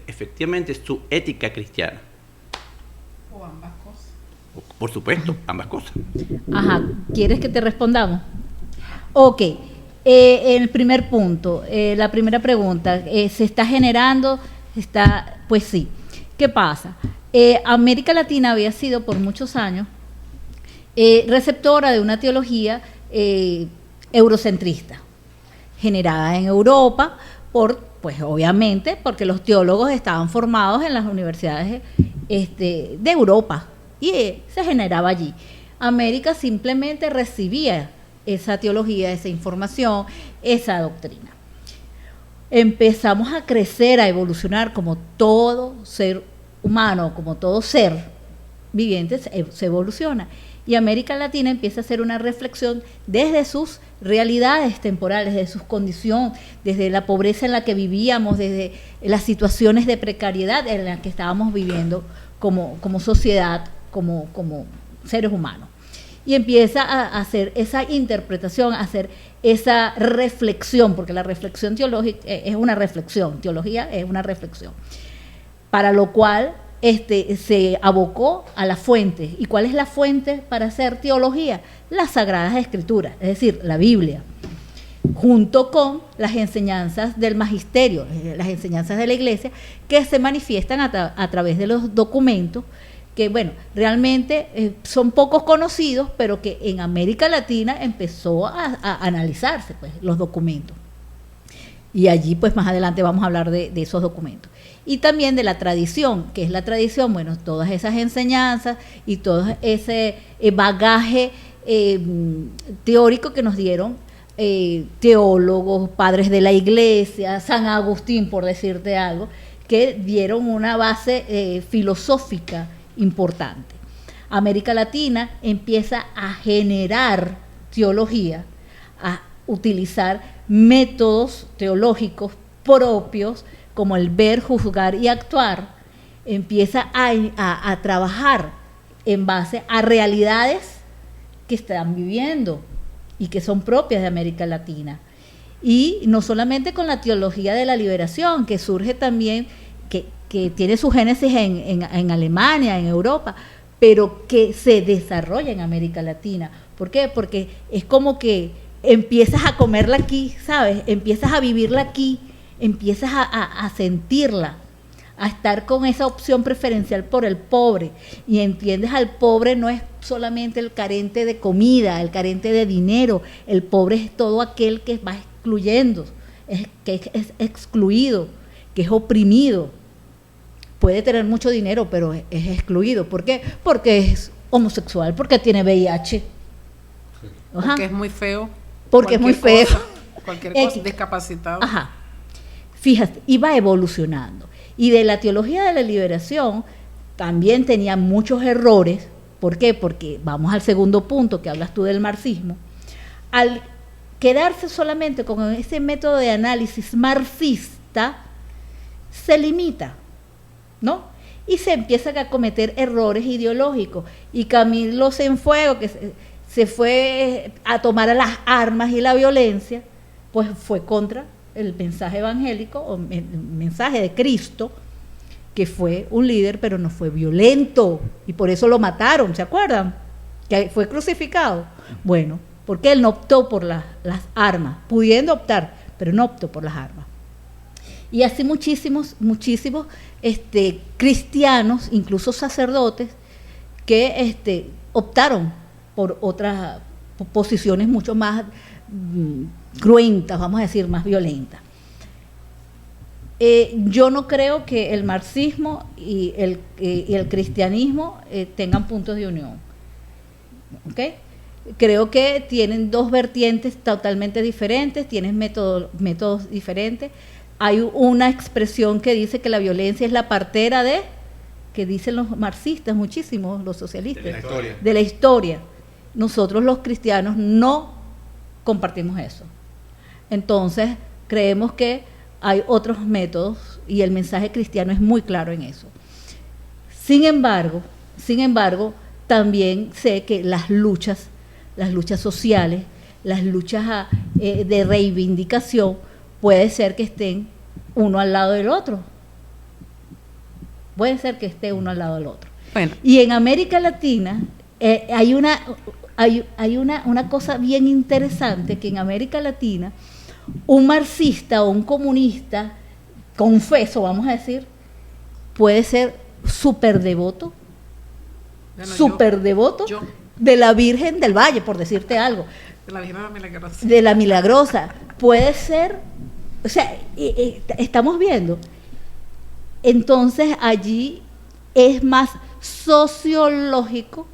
efectivamente su ética cristiana. O ambas cosas. Por supuesto, ambas cosas. Ajá, ¿quieres que te respondamos? Ok, el primer punto, la primera pregunta, ¿se está generando? Pues sí. ¿Qué pasa? América Latina había sido por muchos años receptora de una teología eurocentrista, generada en Europa pues obviamente porque los teólogos estaban formados en las universidades de Europa y se generaba allí. América simplemente recibía esa teología, esa información, esa doctrina. Empezamos a crecer, a evolucionar como todo ser humano, como todo ser viviente se evoluciona. Y América Latina empieza a hacer una reflexión desde sus realidades temporales, desde sus condiciones, desde la pobreza en la que vivíamos, desde las situaciones de precariedad en las que estábamos viviendo como sociedad, como seres humanos. Y empieza a hacer esa interpretación, a hacer esa reflexión, porque la reflexión teológica es una reflexión, teología es una reflexión, para lo cual se abocó a la fuente. ¿Y cuál es la fuente para hacer teología? Las Sagradas Escrituras, es decir, la Biblia, junto con las enseñanzas del magisterio, las enseñanzas de la Iglesia, que se manifiestan a través de los documentos, que bueno, realmente son pocos conocidos, pero que en América Latina empezó a analizarse pues, los documentos. Y allí pues más adelante vamos a hablar de esos documentos. Y también de la tradición, que es la tradición, bueno, todas esas enseñanzas y todo ese bagaje teórico que nos dieron teólogos, padres de la Iglesia, San Agustín, por decirte algo, que dieron una base filosófica importante. América Latina empieza a generar teología, a utilizar métodos teológicos propios como el ver, juzgar y actuar. Empieza a trabajar en base a realidades que están viviendo y que son propias de América Latina. Y no solamente con la teología de la liberación, que surge también, que tiene su génesis en Alemania, en Europa, pero que se desarrolla en América Latina. ¿Por qué? Porque es como que empiezas a comerla aquí, ¿sabes? Empiezas a vivirla aquí, empiezas a sentirla, a estar con esa opción preferencial por el pobre, y entiendes al pobre no es solamente el carente de comida, el carente de dinero, el pobre es todo aquel que va excluyendo, que es excluido, que es oprimido. Puede tener mucho dinero, pero es excluido. ¿Por qué? Porque es homosexual, porque tiene VIH. Ajá. Porque es muy feo. Porque es muy feo. Cualquier cosa, discapacitado. Ajá. Fíjate, iba evolucionando. Y de la teología de la liberación también tenía muchos errores. ¿Por qué? Porque vamos al segundo punto que hablas tú del marxismo. Al quedarse solamente con ese método de análisis marxista, se limita, ¿no? Y se empiezan a cometer errores ideológicos. Y Camilo Cienfuegos, que se fue a tomar a las armas y la violencia, pues fue contra el mensaje evangélico o el mensaje de Cristo, que fue un líder, pero no fue violento, y por eso lo mataron, ¿se acuerdan? Que fue crucificado. Bueno, porque él no optó por las armas, pudiendo optar, pero no optó por las armas. Y así muchísimos cristianos, incluso sacerdotes, que optaron por otras posiciones mucho más cruentas, vamos a decir, más violentas. Yo no creo que el marxismo y el cristianismo tengan puntos de unión. ¿Okay? Creo que tienen dos vertientes totalmente diferentes, tienen métodos diferentes. Hay una expresión que dice que la violencia es la partera que dicen los marxistas muchísimo, los socialistas, de la historia. Nosotros los cristianos no compartimos eso. Entonces, creemos que hay otros métodos y el mensaje cristiano es muy claro en eso. Sin embargo, también sé que las luchas sociales, las luchas de reivindicación, puede ser que estén uno al lado del otro. Puede ser que esté uno al lado del otro. Bueno. Y en América Latina hay una cosa bien interesante, que en América Latina un marxista o un comunista confeso, vamos a decir, puede ser súper devoto, de la Virgen del Valle, por decirte algo. De la Virgen Milagrosa. De la Milagrosa. Puede ser, o sea, estamos viendo. Entonces allí es más sociológico,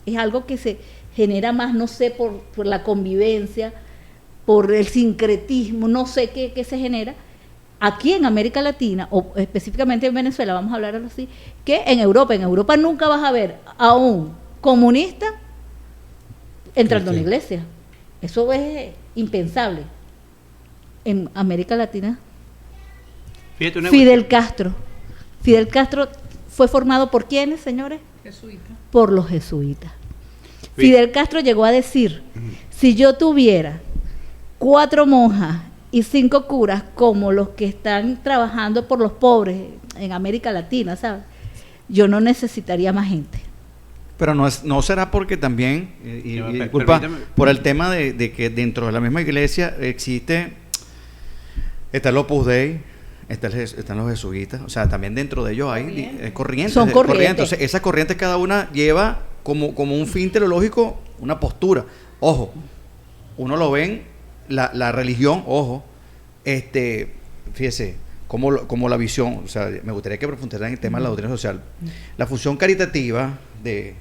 es algo que se genera más, no sé, por la convivencia, por el sincretismo, no sé qué se genera. Aquí en América Latina, o específicamente en Venezuela, vamos a hablar así, que en Europa. En Europa nunca vas a ver a un comunista entrando a una iglesia. Eso es impensable. En América Latina, Fidel Castro fue formado ¿por quiénes, señores? Jesuita. Por los jesuitas. Fidel Castro llegó a decir, si yo tuviera 4 monjas y 5 curas como los que están trabajando por los pobres en América Latina, ¿sabes? Yo no necesitaría más gente. Pero no será porque también, disculpa, por el tema de que dentro de la misma iglesia está el Opus Dei, están los jesuitas, o sea, también dentro de ellos hay corrientes. Son corrientes. Entonces, esas corrientes cada una lleva como un fin teológico, una postura. Ojo, uno lo ven, la religión, ojo, fíjese, como la visión, o sea, me gustaría que profundizara en el tema de la doctrina social. La función caritativa de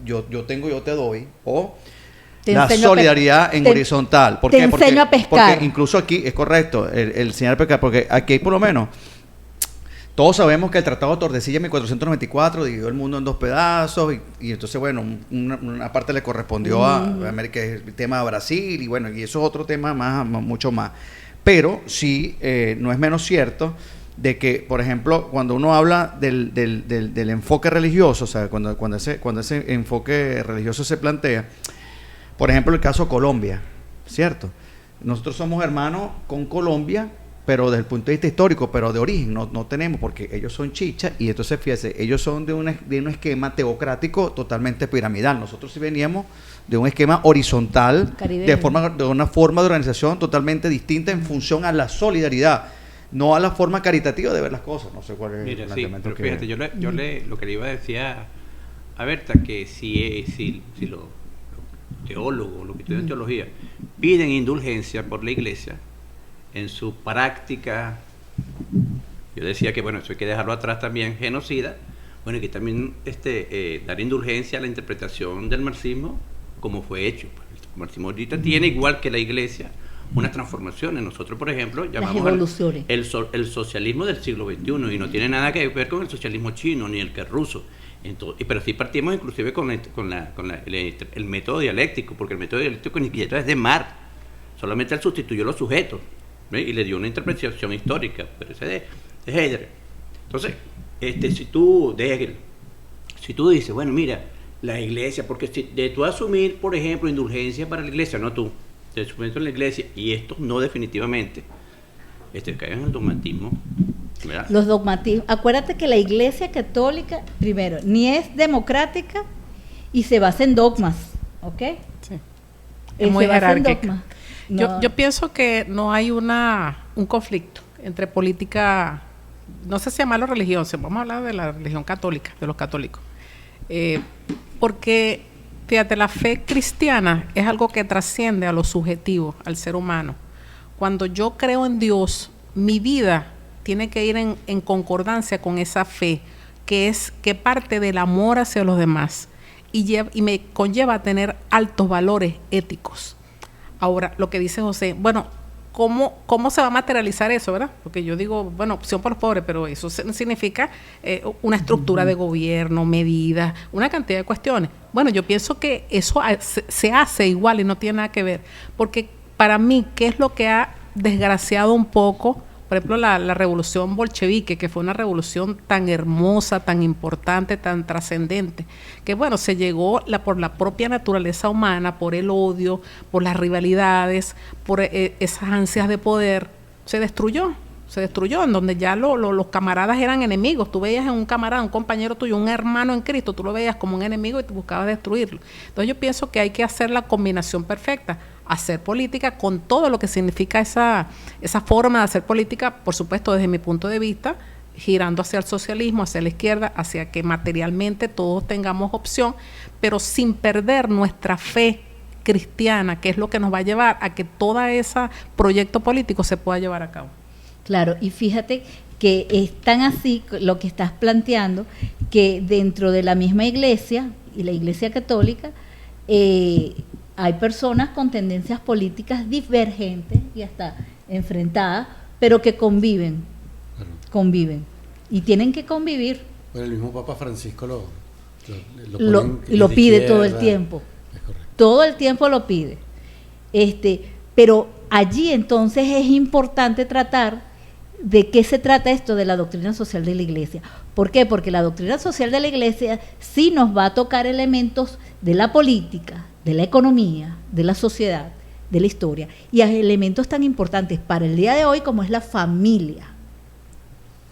yo tengo, yo te doy, o la solidaridad en horizontal. ¿Por qué? Enseño a pescar. Porque incluso aquí es correcto el enseñar a pescar, porque aquí por lo menos todos sabemos que el Tratado de Tordesillas en 1494 dividió el mundo en 2 pedazos y entonces, bueno, una parte le correspondió a América, el tema de Brasil, y bueno, y eso es otro tema mucho más. Pero sí, no es menos cierto de que, por ejemplo, cuando uno habla del enfoque religioso, o sea, cuando ese enfoque religioso se plantea, por ejemplo, el caso Colombia, ¿cierto? Nosotros somos hermanos con Colombia, pero desde el punto de vista histórico, pero de origen no tenemos, porque ellos son chicha, y entonces fíjese, ellos son de un esquema teocrático totalmente piramidal. Nosotros sí veníamos de un esquema horizontal, de una forma de organización totalmente distinta en función a la solidaridad, no a la forma caritativa de ver las cosas. No sé cuál es el planteamiento. Pero fíjate, yo lo que le iba a decir a Berta, que si los teólogos, los que estudian teología, piden indulgencia por la iglesia en su práctica, yo decía que bueno, eso hay que dejarlo atrás también, genocida, bueno, y que también dar indulgencia a la interpretación del marxismo como fue hecho. El marxismo ahorita tiene, igual que la iglesia, unas transformaciones. Nosotros, por ejemplo, llamamos el socialismo del siglo XXI, y no tiene nada que ver con el socialismo chino ni el que es ruso. Entonces, pero sí partimos inclusive con el método dialéctico, porque el método dialéctico ni siquiera es de Marx, solamente él sustituyó los sujetos, ¿ve? Y le dio una interpretación histórica, pero ese de Hegel. Entonces, si tú dices, bueno, mira, la iglesia, porque de tú asumir, por ejemplo, indulgencia para la iglesia, no tú, te sujeto en la iglesia, y estos no definitivamente, caen en el dogmatismo, ¿verdad? Los dogmatismos. Acuérdate que la Iglesia Católica, primero, ni es democrática y se basa en dogmas, ¿ok? Sí. es muy se basa en jerárquica. dogma. No. Yo pienso que no hay un conflicto entre política, no sé si llamarlo religión, vamos a hablar de la religión católica, de los católicos. Porque, fíjate, la fe cristiana es algo que trasciende a lo subjetivo, al ser humano. Cuando yo creo en Dios, mi vida tiene que ir en concordancia con esa fe, que parte del amor hacia los demás y me conlleva a tener altos valores éticos. Ahora, lo que dice José, bueno, ¿cómo se va a materializar eso, verdad? Porque yo digo, bueno, opción por los pobres, pero eso significa una estructura de gobierno, medidas, una cantidad de cuestiones. Bueno, yo pienso que eso se hace igual y no tiene nada que ver, porque para mí, ¿qué es lo que ha desgraciado un poco? Por ejemplo, la revolución bolchevique, que fue una revolución tan hermosa, tan importante, tan trascendente, que bueno, se llegó por la propia naturaleza humana, por el odio, por las rivalidades, por esas ansias de poder, se destruyó, en donde ya los camaradas eran enemigos. Tú veías en un camarada, un compañero tuyo, un hermano en Cristo, tú lo veías como un enemigo y te buscabas destruirlo. Entonces yo pienso que hay que hacer la combinación perfecta, hacer política con todo lo que significa esa forma de hacer política, por supuesto desde mi punto de vista, girando hacia el socialismo, hacia la izquierda, hacia que materialmente todos tengamos opción, pero sin perder nuestra fe cristiana, que es lo que nos va a llevar a que todo ese proyecto político se pueda llevar a cabo. Claro, y fíjate que es tan así lo que estás planteando, que dentro de la misma iglesia, y la iglesia católica, hay personas con tendencias políticas divergentes y hasta enfrentadas, pero que conviven, y tienen que convivir. Bueno, el mismo Papa Francisco lo pide todo el tiempo. Todo el tiempo lo pide. Pero allí entonces es importante tratar de qué se trata esto de la doctrina social de la Iglesia. ¿Por qué? Porque la doctrina social de la Iglesia sí nos va a tocar elementos de la política, de la economía, de la sociedad, de la historia, y hay elementos tan importantes para el día de hoy como es la familia.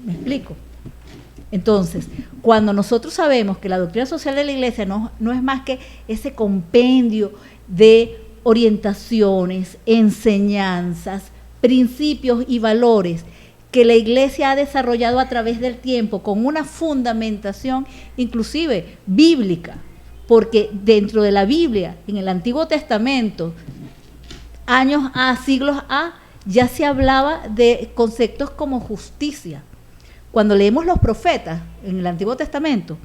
¿Me explico? Entonces, cuando nosotros sabemos que la doctrina social de la Iglesia no es más que ese compendio de orientaciones, enseñanzas, principios y valores que la Iglesia ha desarrollado a través del tiempo con una fundamentación inclusive bíblica, porque dentro de la Biblia, en el Antiguo Testamento, años A, siglos A, ya se hablaba de conceptos como justicia. Cuando leemos los profetas en el Antiguo Testamento,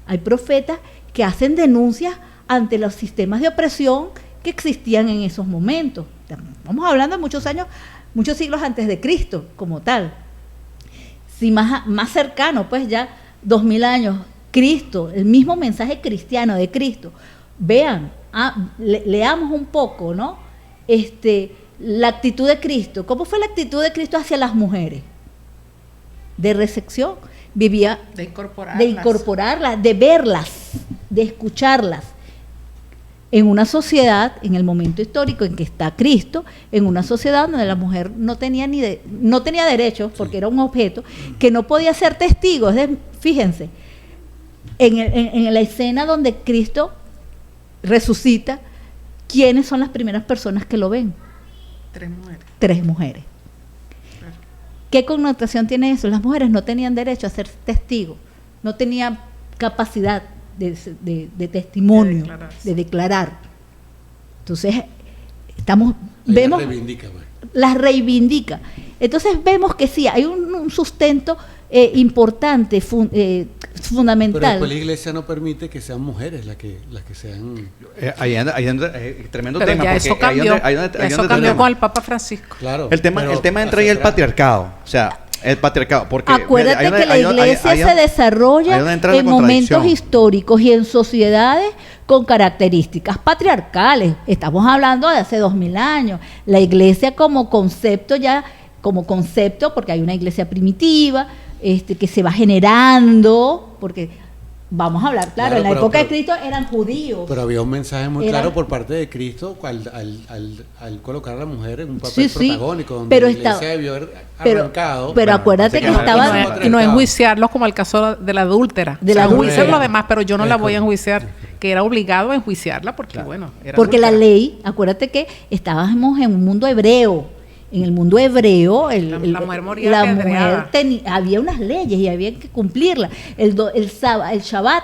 hay profetas que hacen denuncias ante los sistemas de opresión que existían en esos momentos. Estamos hablando de muchos años, muchos siglos antes de Cristo, como tal. Si más cercano, pues ya 2000 años, Cristo, el mismo mensaje cristiano de Cristo. Vean, leamos un poco, ¿no? La actitud de Cristo. ¿Cómo fue la actitud de Cristo hacia las mujeres? De recepción, vivía de incorporarlas, de verlas, de escucharlas. En una sociedad, en el momento histórico en que está Cristo, en una sociedad donde la mujer no tenía derechos, porque era un objeto, que no podía ser testigo. Fíjense, en la escena donde Cristo resucita, ¿quiénes son las primeras personas que lo ven? 3 mujeres. Claro. ¿Qué connotación tiene eso? Las mujeres no tenían derecho a ser testigos, no tenían capacidad de testimonio, de declarar. Entonces, las reivindica. Entonces vemos que sí, hay un sustento importante, fundamental. Pero después la Iglesia no permite que sean mujeres las que sean... Ahí anda, tremendo pero tema. Ya eso cambió, eso cambió con el Papa Francisco. Claro, el tema entra ahí el patriarcado. O sea, el patriarcado. Porque acuérdate que la Iglesia se desarrolla en momentos históricos y en sociedades con características patriarcales. Estamos hablando de hace 2000 años. La Iglesia como concepto, porque hay una Iglesia primitiva, que se va generando, porque vamos a hablar, claro, en la época de Cristo eran judíos. Pero había un mensaje muy claro por parte de Cristo al colocar a la mujer en un papel protagónico, donde la Iglesia debió haber arrancado. Pero acuérdate que estaba... Y no enjuiciarlos como el caso de la adúltera. Enjuiciar los demás, pero yo no la voy a enjuiciar. que era obligado a enjuiciarla porque, Claro. bueno, era Porque la adúltera. ley, acuérdate que estábamos en un mundo hebreo. En el mundo hebreo, La mujer moría la apedreada. mujer había unas leyes y había que cumplirlas. El Shabbat,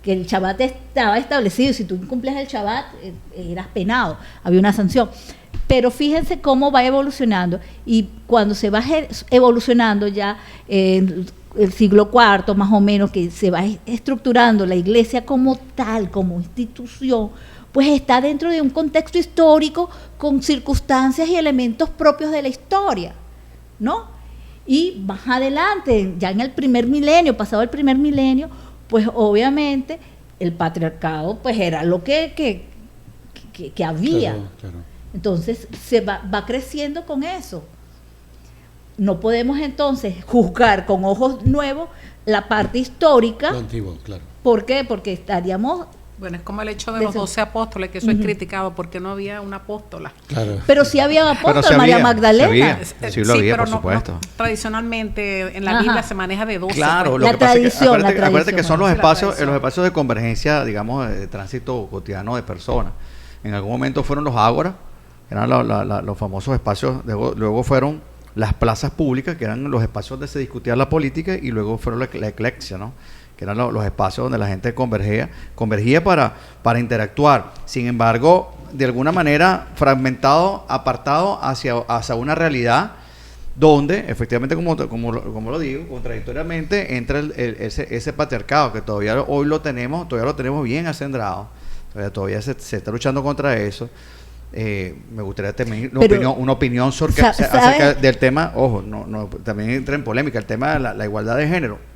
que el Shabbat estaba establecido, y si tú incumplías el Shabbat, eras penado, había una sanción. Pero fíjense cómo va evolucionando, y cuando se va evolucionando ya en el siglo IV, más o menos, que se va estructurando la iglesia como tal, como institución, pues está dentro de un contexto histórico con circunstancias y elementos propios de la historia, ¿no? Y más adelante, ya en el primer milenio, pasado el primer milenio, pues obviamente el patriarcado pues era lo que había. Claro. Entonces se va creciendo con eso. No podemos entonces juzgar con ojos nuevos la parte histórica. Lo antiguo, claro. ¿Por qué? Porque estaríamos... Bueno, es como el hecho de los 12 apóstoles, que eso es criticado, porque no había una apóstola. Claro. Pero sí había Pero apóstol, sí María había, Magdalena. Sí lo había, pero por supuesto. Tradicionalmente en la Ajá. Biblia se maneja de 12. Claro, pues. lo La que pasa es que tradición, acuérdate que son los la espacios, tradición. los espacios de convergencia, digamos, de tránsito cotidiano de personas. En algún momento fueron los ágoras, eran los famosos espacios, luego fueron las plazas públicas, que eran los espacios donde se discutía la política, y luego fueron la eclexia, ¿no? Que eran los espacios donde la gente convergía para interactuar. Sin embargo, de alguna manera fragmentado, apartado hacia una realidad donde, efectivamente, como lo digo, contradictoriamente, entra ese patriarcado que todavía hoy lo tenemos bien acendrado, todavía se está luchando contra eso. Me gustaría tener una opinión acerca del tema. Ojo, no también entra en polémica el tema de la igualdad de género,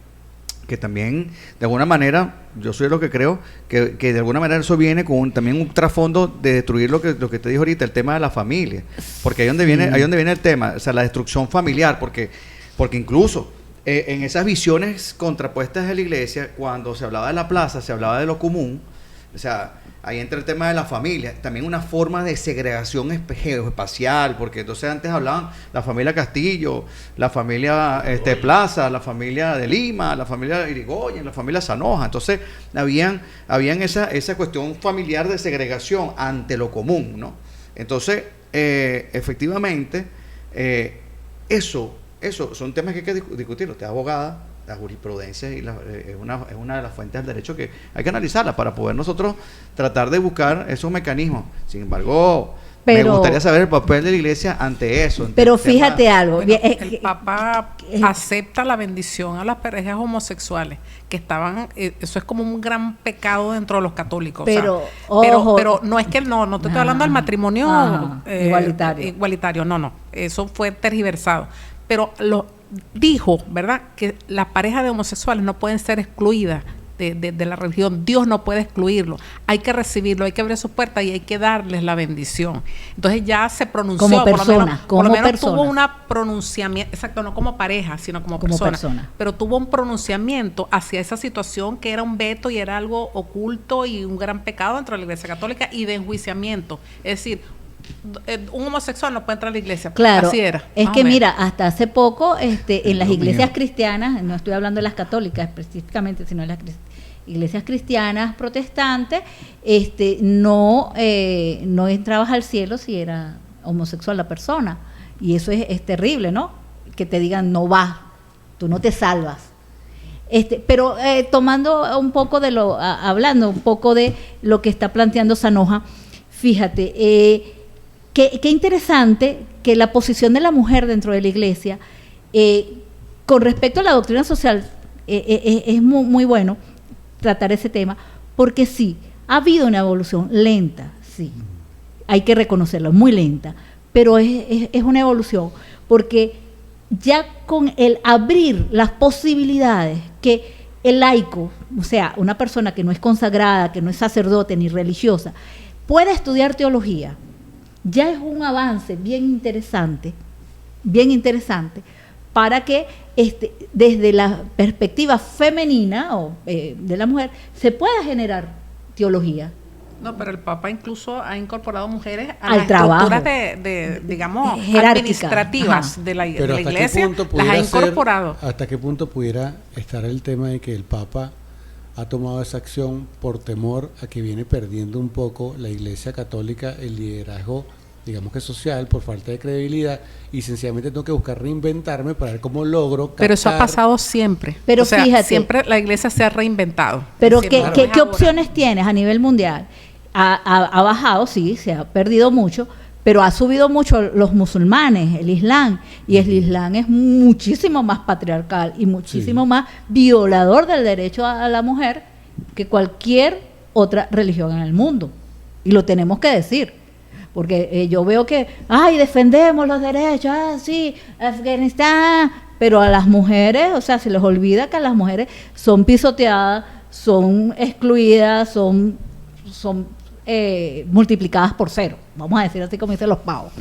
que también de alguna manera, yo soy lo que creo que de alguna manera eso viene con también un trasfondo de destruir lo que te dije ahorita, el tema de la familia, porque ahí donde viene el tema, o sea, la destrucción familiar, porque incluso en esas visiones contrapuestas de la iglesia, cuando se hablaba de la plaza, se hablaba de lo común, o sea, ahí entra el tema de la familia, también una forma de segregación geoespacial, porque entonces antes hablaban la familia Castillo, la familia Plaza, la familia de Lima, la familia de Irigoyen, la familia Sanoja, entonces habían esa cuestión familiar de segregación ante lo común, ¿no? Entonces, efectivamente, eso son temas que hay que discutir. Usted es abogada, la jurisprudencia es una de las fuentes del derecho que hay que analizarla para poder nosotros tratar de buscar esos mecanismos. Sin embargo, me gustaría saber el papel de la iglesia ante eso. Pero fíjate algo. Bueno, el Papa acepta la bendición a las parejas homosexuales que estaban, eso es como un gran pecado dentro de los católicos. Pero, o sea, ojo, pero no es que no te estoy hablando del matrimonio igualitario, no, eso fue tergiversado. Pero dijo, ¿verdad?, que las parejas de homosexuales no pueden ser excluidas de la religión. Dios no puede excluirlo, hay que recibirlo, hay que abrir sus puertas y hay que darles la bendición. Entonces ya se pronunció, como persona, por lo menos tuvo una pronunciamiento, exacto, no como pareja, sino como persona, pero tuvo un pronunciamiento hacia esa situación que era un veto y era algo oculto y un gran pecado dentro de la Iglesia Católica y de enjuiciamiento. Es decir, un homosexual no puede entrar a la iglesia. Claro, así era. Es que mira, hasta hace poco en las iglesias cristianas, no estoy hablando de las católicas específicamente, sino de las iglesias cristianas protestantes, no entrabas al cielo si era homosexual la persona. Y eso es terrible, ¿no? Que te digan, no vas, tú no te salvas. Pero tomando un poco hablando un poco de lo que está planteando Sanoja, fíjate, qué interesante que la posición de la mujer dentro de la iglesia, con respecto a la doctrina social, es muy, muy bueno tratar ese tema, porque sí, ha habido una evolución lenta, sí, hay que reconocerlo, muy lenta, pero es una evolución, porque ya con el abrir las posibilidades que el laico, o sea, una persona que no es consagrada, que no es sacerdote ni religiosa, pueda estudiar teología, ya es un avance bien interesante para que desde la perspectiva femenina de la mujer se pueda generar teología. No, pero el Papa incluso ha incorporado mujeres a al las trabajo estructuras digamos, administrativas Ajá. de la Pero iglesia, las ha incorporado. ¿Hasta qué punto pudiera estar el tema de que el Papa ha tomado esa acción por temor a que viene perdiendo un poco la Iglesia Católica el liderazgo, digamos que social, por falta de credibilidad, y sencillamente tengo que buscar reinventarme para ver cómo logro captar. Pero eso ha pasado siempre. Pero o sea, fíjate, siempre la iglesia se ha reinventado. Pero Es ¿qué, decir, qué, no qué es ahora. opciones tienes a nivel mundial? Ha bajado, sí, se ha perdido mucho, pero ha subido mucho los musulmanes, el Islam, y el Islam es muchísimo más patriarcal y muchísimo más violador del derecho a la mujer que cualquier otra religión en el mundo. Y lo tenemos que decir. Porque yo veo que, ay, defendemos los derechos, sí, Afganistán, pero a las mujeres, o sea, se les olvida que a las mujeres son pisoteadas, son excluidas, son multiplicadas por 0. Vamos a decir así como dicen los pavos.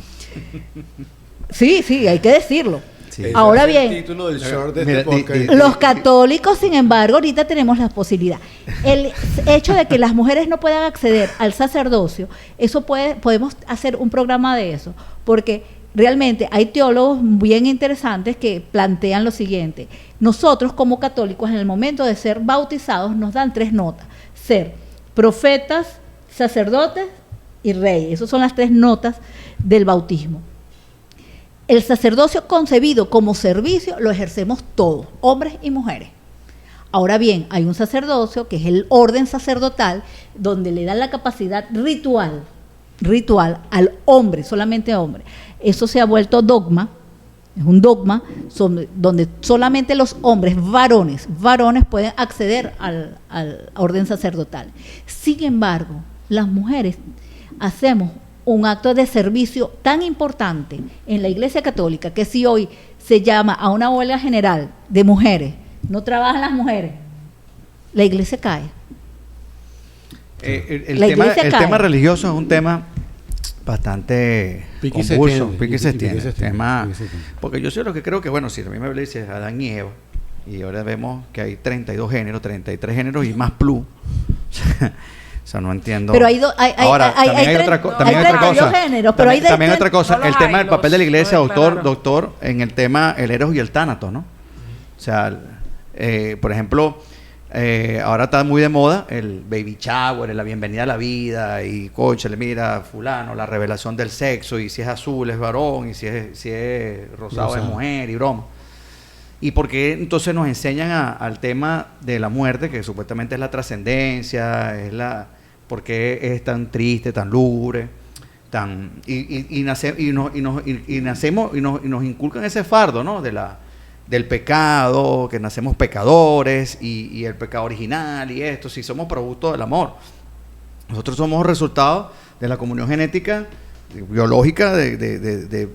Sí, hay que decirlo. Sí. Ahora Ese es el bien, título del short de Mira, este podcast. los católicos, sin embargo, ahorita tenemos la posibilidad. El hecho de que las mujeres no puedan acceder al sacerdocio, eso podemos hacer un programa de eso, porque realmente hay teólogos bien interesantes que plantean lo siguiente: nosotros como católicos en el momento de ser bautizados nos dan 3 notas: ser profetas, sacerdotes y reyes. Esas son las 3 notas del bautismo. El sacerdocio concebido como servicio lo ejercemos todos, hombres y mujeres. Ahora bien, hay un sacerdocio que es el orden sacerdotal, donde le dan la capacidad ritual al hombre, solamente hombre. Eso se ha vuelto dogma, es un dogma donde solamente los hombres, varones pueden acceder al orden sacerdotal. Sin embargo, las mujeres hacemos un acto de servicio tan importante en la Iglesia Católica que si hoy se llama a una huelga general de mujeres, no trabajan las mujeres, la Iglesia cae. El La iglesia cae. tema religioso es un tema bastante Pique y se convulso, tiende, pique y se pique y tiende. se tiende, Tema, pique y se tiende. porque yo soy lo que creo que, bueno, si la misma Biblia dice Adán y Eva, y ahora vemos que hay 32 géneros, 33 géneros y más plus. O sea, no entiendo. Pero hay Ahora, también hay otra cosa. géneros, pero hay También otra cosa, no el los tema hay, del papel de la los iglesia, declararon. doctor, en el tema el eros y el tánatos, ¿no? O sea, por ejemplo, ahora está muy de moda el baby shower, la bienvenida a la vida, y cónchale, mira, fulano, la revelación del sexo, y si es azul es varón, y si es rosado es mujer, y broma. ¿Y por qué entonces nos enseñan al tema de la muerte, que supuestamente es la trascendencia, por qué es tan triste, tan lúgubre, nacemos y nos inculcan ese fardo, ¿no? Del pecado, que nacemos pecadores y el pecado original y esto, si somos producto del amor. Nosotros somos resultado de la comunión genética biológica de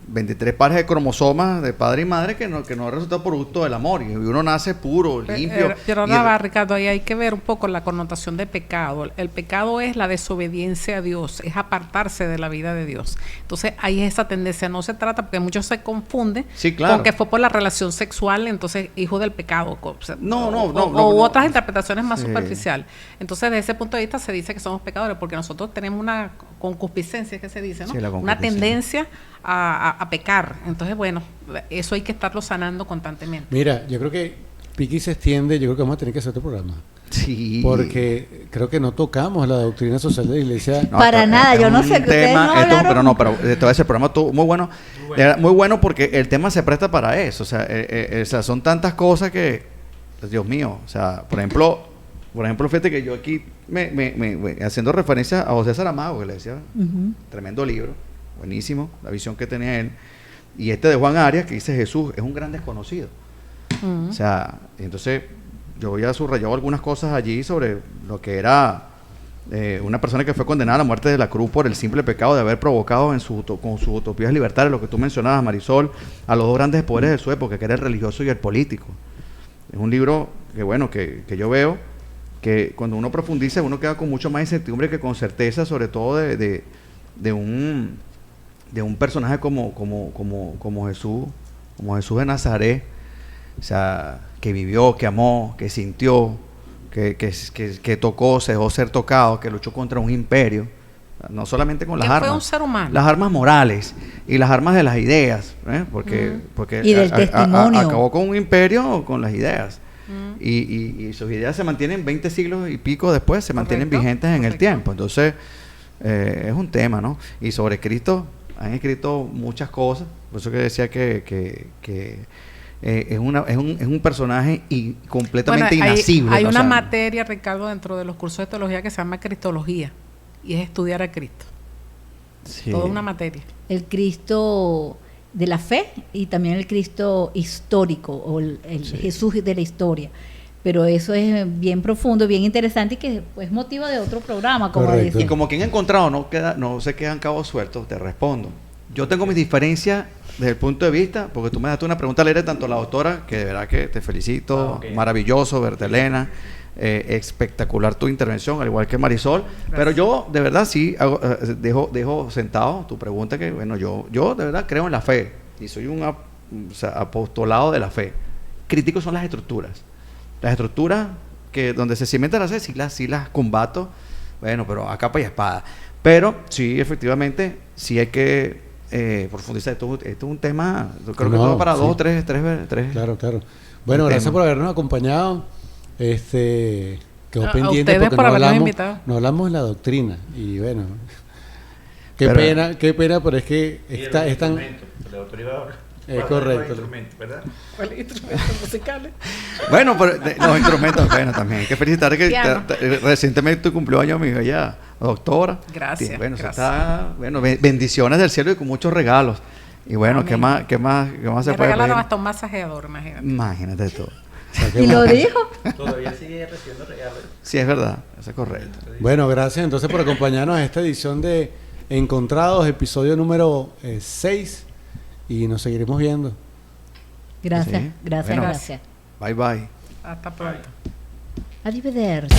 23 pares de cromosomas de padre y madre que no resulta producto del amor, y uno nace puro, limpio. Pero Ricardo, ahí hay que ver un poco la connotación de pecado. El pecado es la desobediencia a Dios, es apartarse de la vida de Dios. Entonces ahí es esa tendencia, no se trata, porque muchos se confunden con que fue por la relación sexual, entonces hijo del pecado, o otras interpretaciones más superficiales. Entonces desde ese punto de vista se dice que somos pecadores, porque nosotros tenemos una concupiscencia, que se dice, ¿no? Sí, una tendencia a pecar. Entonces, bueno, eso hay que estarlo sanando constantemente. Mira, yo creo que Piqui se extiende, yo creo que vamos a tener que hacer otro programa. Sí. Porque creo que no tocamos la doctrina social de la iglesia. No, para nada, yo no sé qué ustedes no hablaron. pero todo ese programa estuvo muy bueno porque el tema se presta para eso. O sea, son tantas cosas que, Dios mío, o sea, por ejemplo, fíjate que yo aquí me haciendo referencia a José Saramago, que le decía, tremendo libro, buenísimo, la visión que tenía él, y de Juan Arias, que dice Jesús es un gran desconocido. O sea, entonces yo había subrayado algunas cosas allí sobre lo que era una persona que fue condenada a la muerte de la cruz por el simple pecado de haber provocado con sus utopías libertarias, lo que tú mencionabas, Marisol, a los 2 grandes poderes de su época, que era el religioso y el político. Es un libro que yo veo que cuando uno profundiza, uno queda con mucho más incertidumbre que con certeza, sobre todo de un personaje como Jesús de Nazaret, o sea, que vivió, que amó, que sintió, que tocó, se dejó ser tocado, que luchó contra un imperio, no solamente con las armas, fue un ser humano. Las armas morales y las armas de las ideas, porque y del testimonio. acabó con un imperio con las ideas. y sus ideas se mantienen 20 siglos y pico después, se mantienen vigentes en el Correcto. tiempo. Entonces, es un tema, ¿no? Y sobre Cristo han escrito muchas cosas, por eso que decía que es un personaje completamente inacible. Hay ¿no? O una sea, materia, Ricardo, dentro de los cursos de teología que se llama Cristología, y es estudiar a Cristo. sí. Toda una materia. El Cristo de la fe y también el Cristo histórico o el Sí. Jesús de la historia. Pero eso es bien profundo, bien interesante y que es motivo de otro programa, como Correcto. dice. Y como quien ha encontrado no se quedan cabos sueltos, te respondo. Yo tengo mis diferencias desde el punto de vista, porque tú me das una pregunta al aire, tanto a la doctora, que de verdad que te felicito, Ok. maravilloso, Bertelena, espectacular tu intervención, al igual que Marisol. Pero yo de verdad sí dejo sentado tu pregunta, que bueno, yo de verdad creo en la fe y soy un apostolado de la fe. Críticos son las estructuras. Las estructuras que donde se cimenta la fe, sí las combato, bueno, pero a capa y espada. Pero sí, efectivamente, sí hay que profundizar. Esto es un tema, yo creo que todo para sí. 2 o 3. Claro. Bueno, el gracias tema. por habernos acompañado. Quedó A pendiente ustedes porque por no habernos hablamos, invitado. no hablamos de la doctrina. Y bueno, qué Pero- pena, pero es que es tan... Es correcto. ¿verdad? ¿Cuáles instrumentos musicales? Bueno, pero los instrumentos, bueno, también. Hay que felicitar que Piano. recientemente cumplió años mi bella doctora. Gracias, Y bueno, eso gracias. está, bueno, bendiciones del cielo y con muchos regalos. Y bueno, ¿qué Amén. más se Me puede regalaron pedir? hasta un masajeador, imagínate. Imagínate todo. O sea, que Y lo bueno. dijo. Todavía sigue recibiendo regalos. Sí, es verdad, eso es correcto. Bueno, gracias entonces por acompañarnos a esta edición de Encontrados, episodio número 6. Y nos seguiremos viendo. Gracias, Sí. gracias, Bueno. gracias. Bye bye. Hasta pronto. Arrivederci.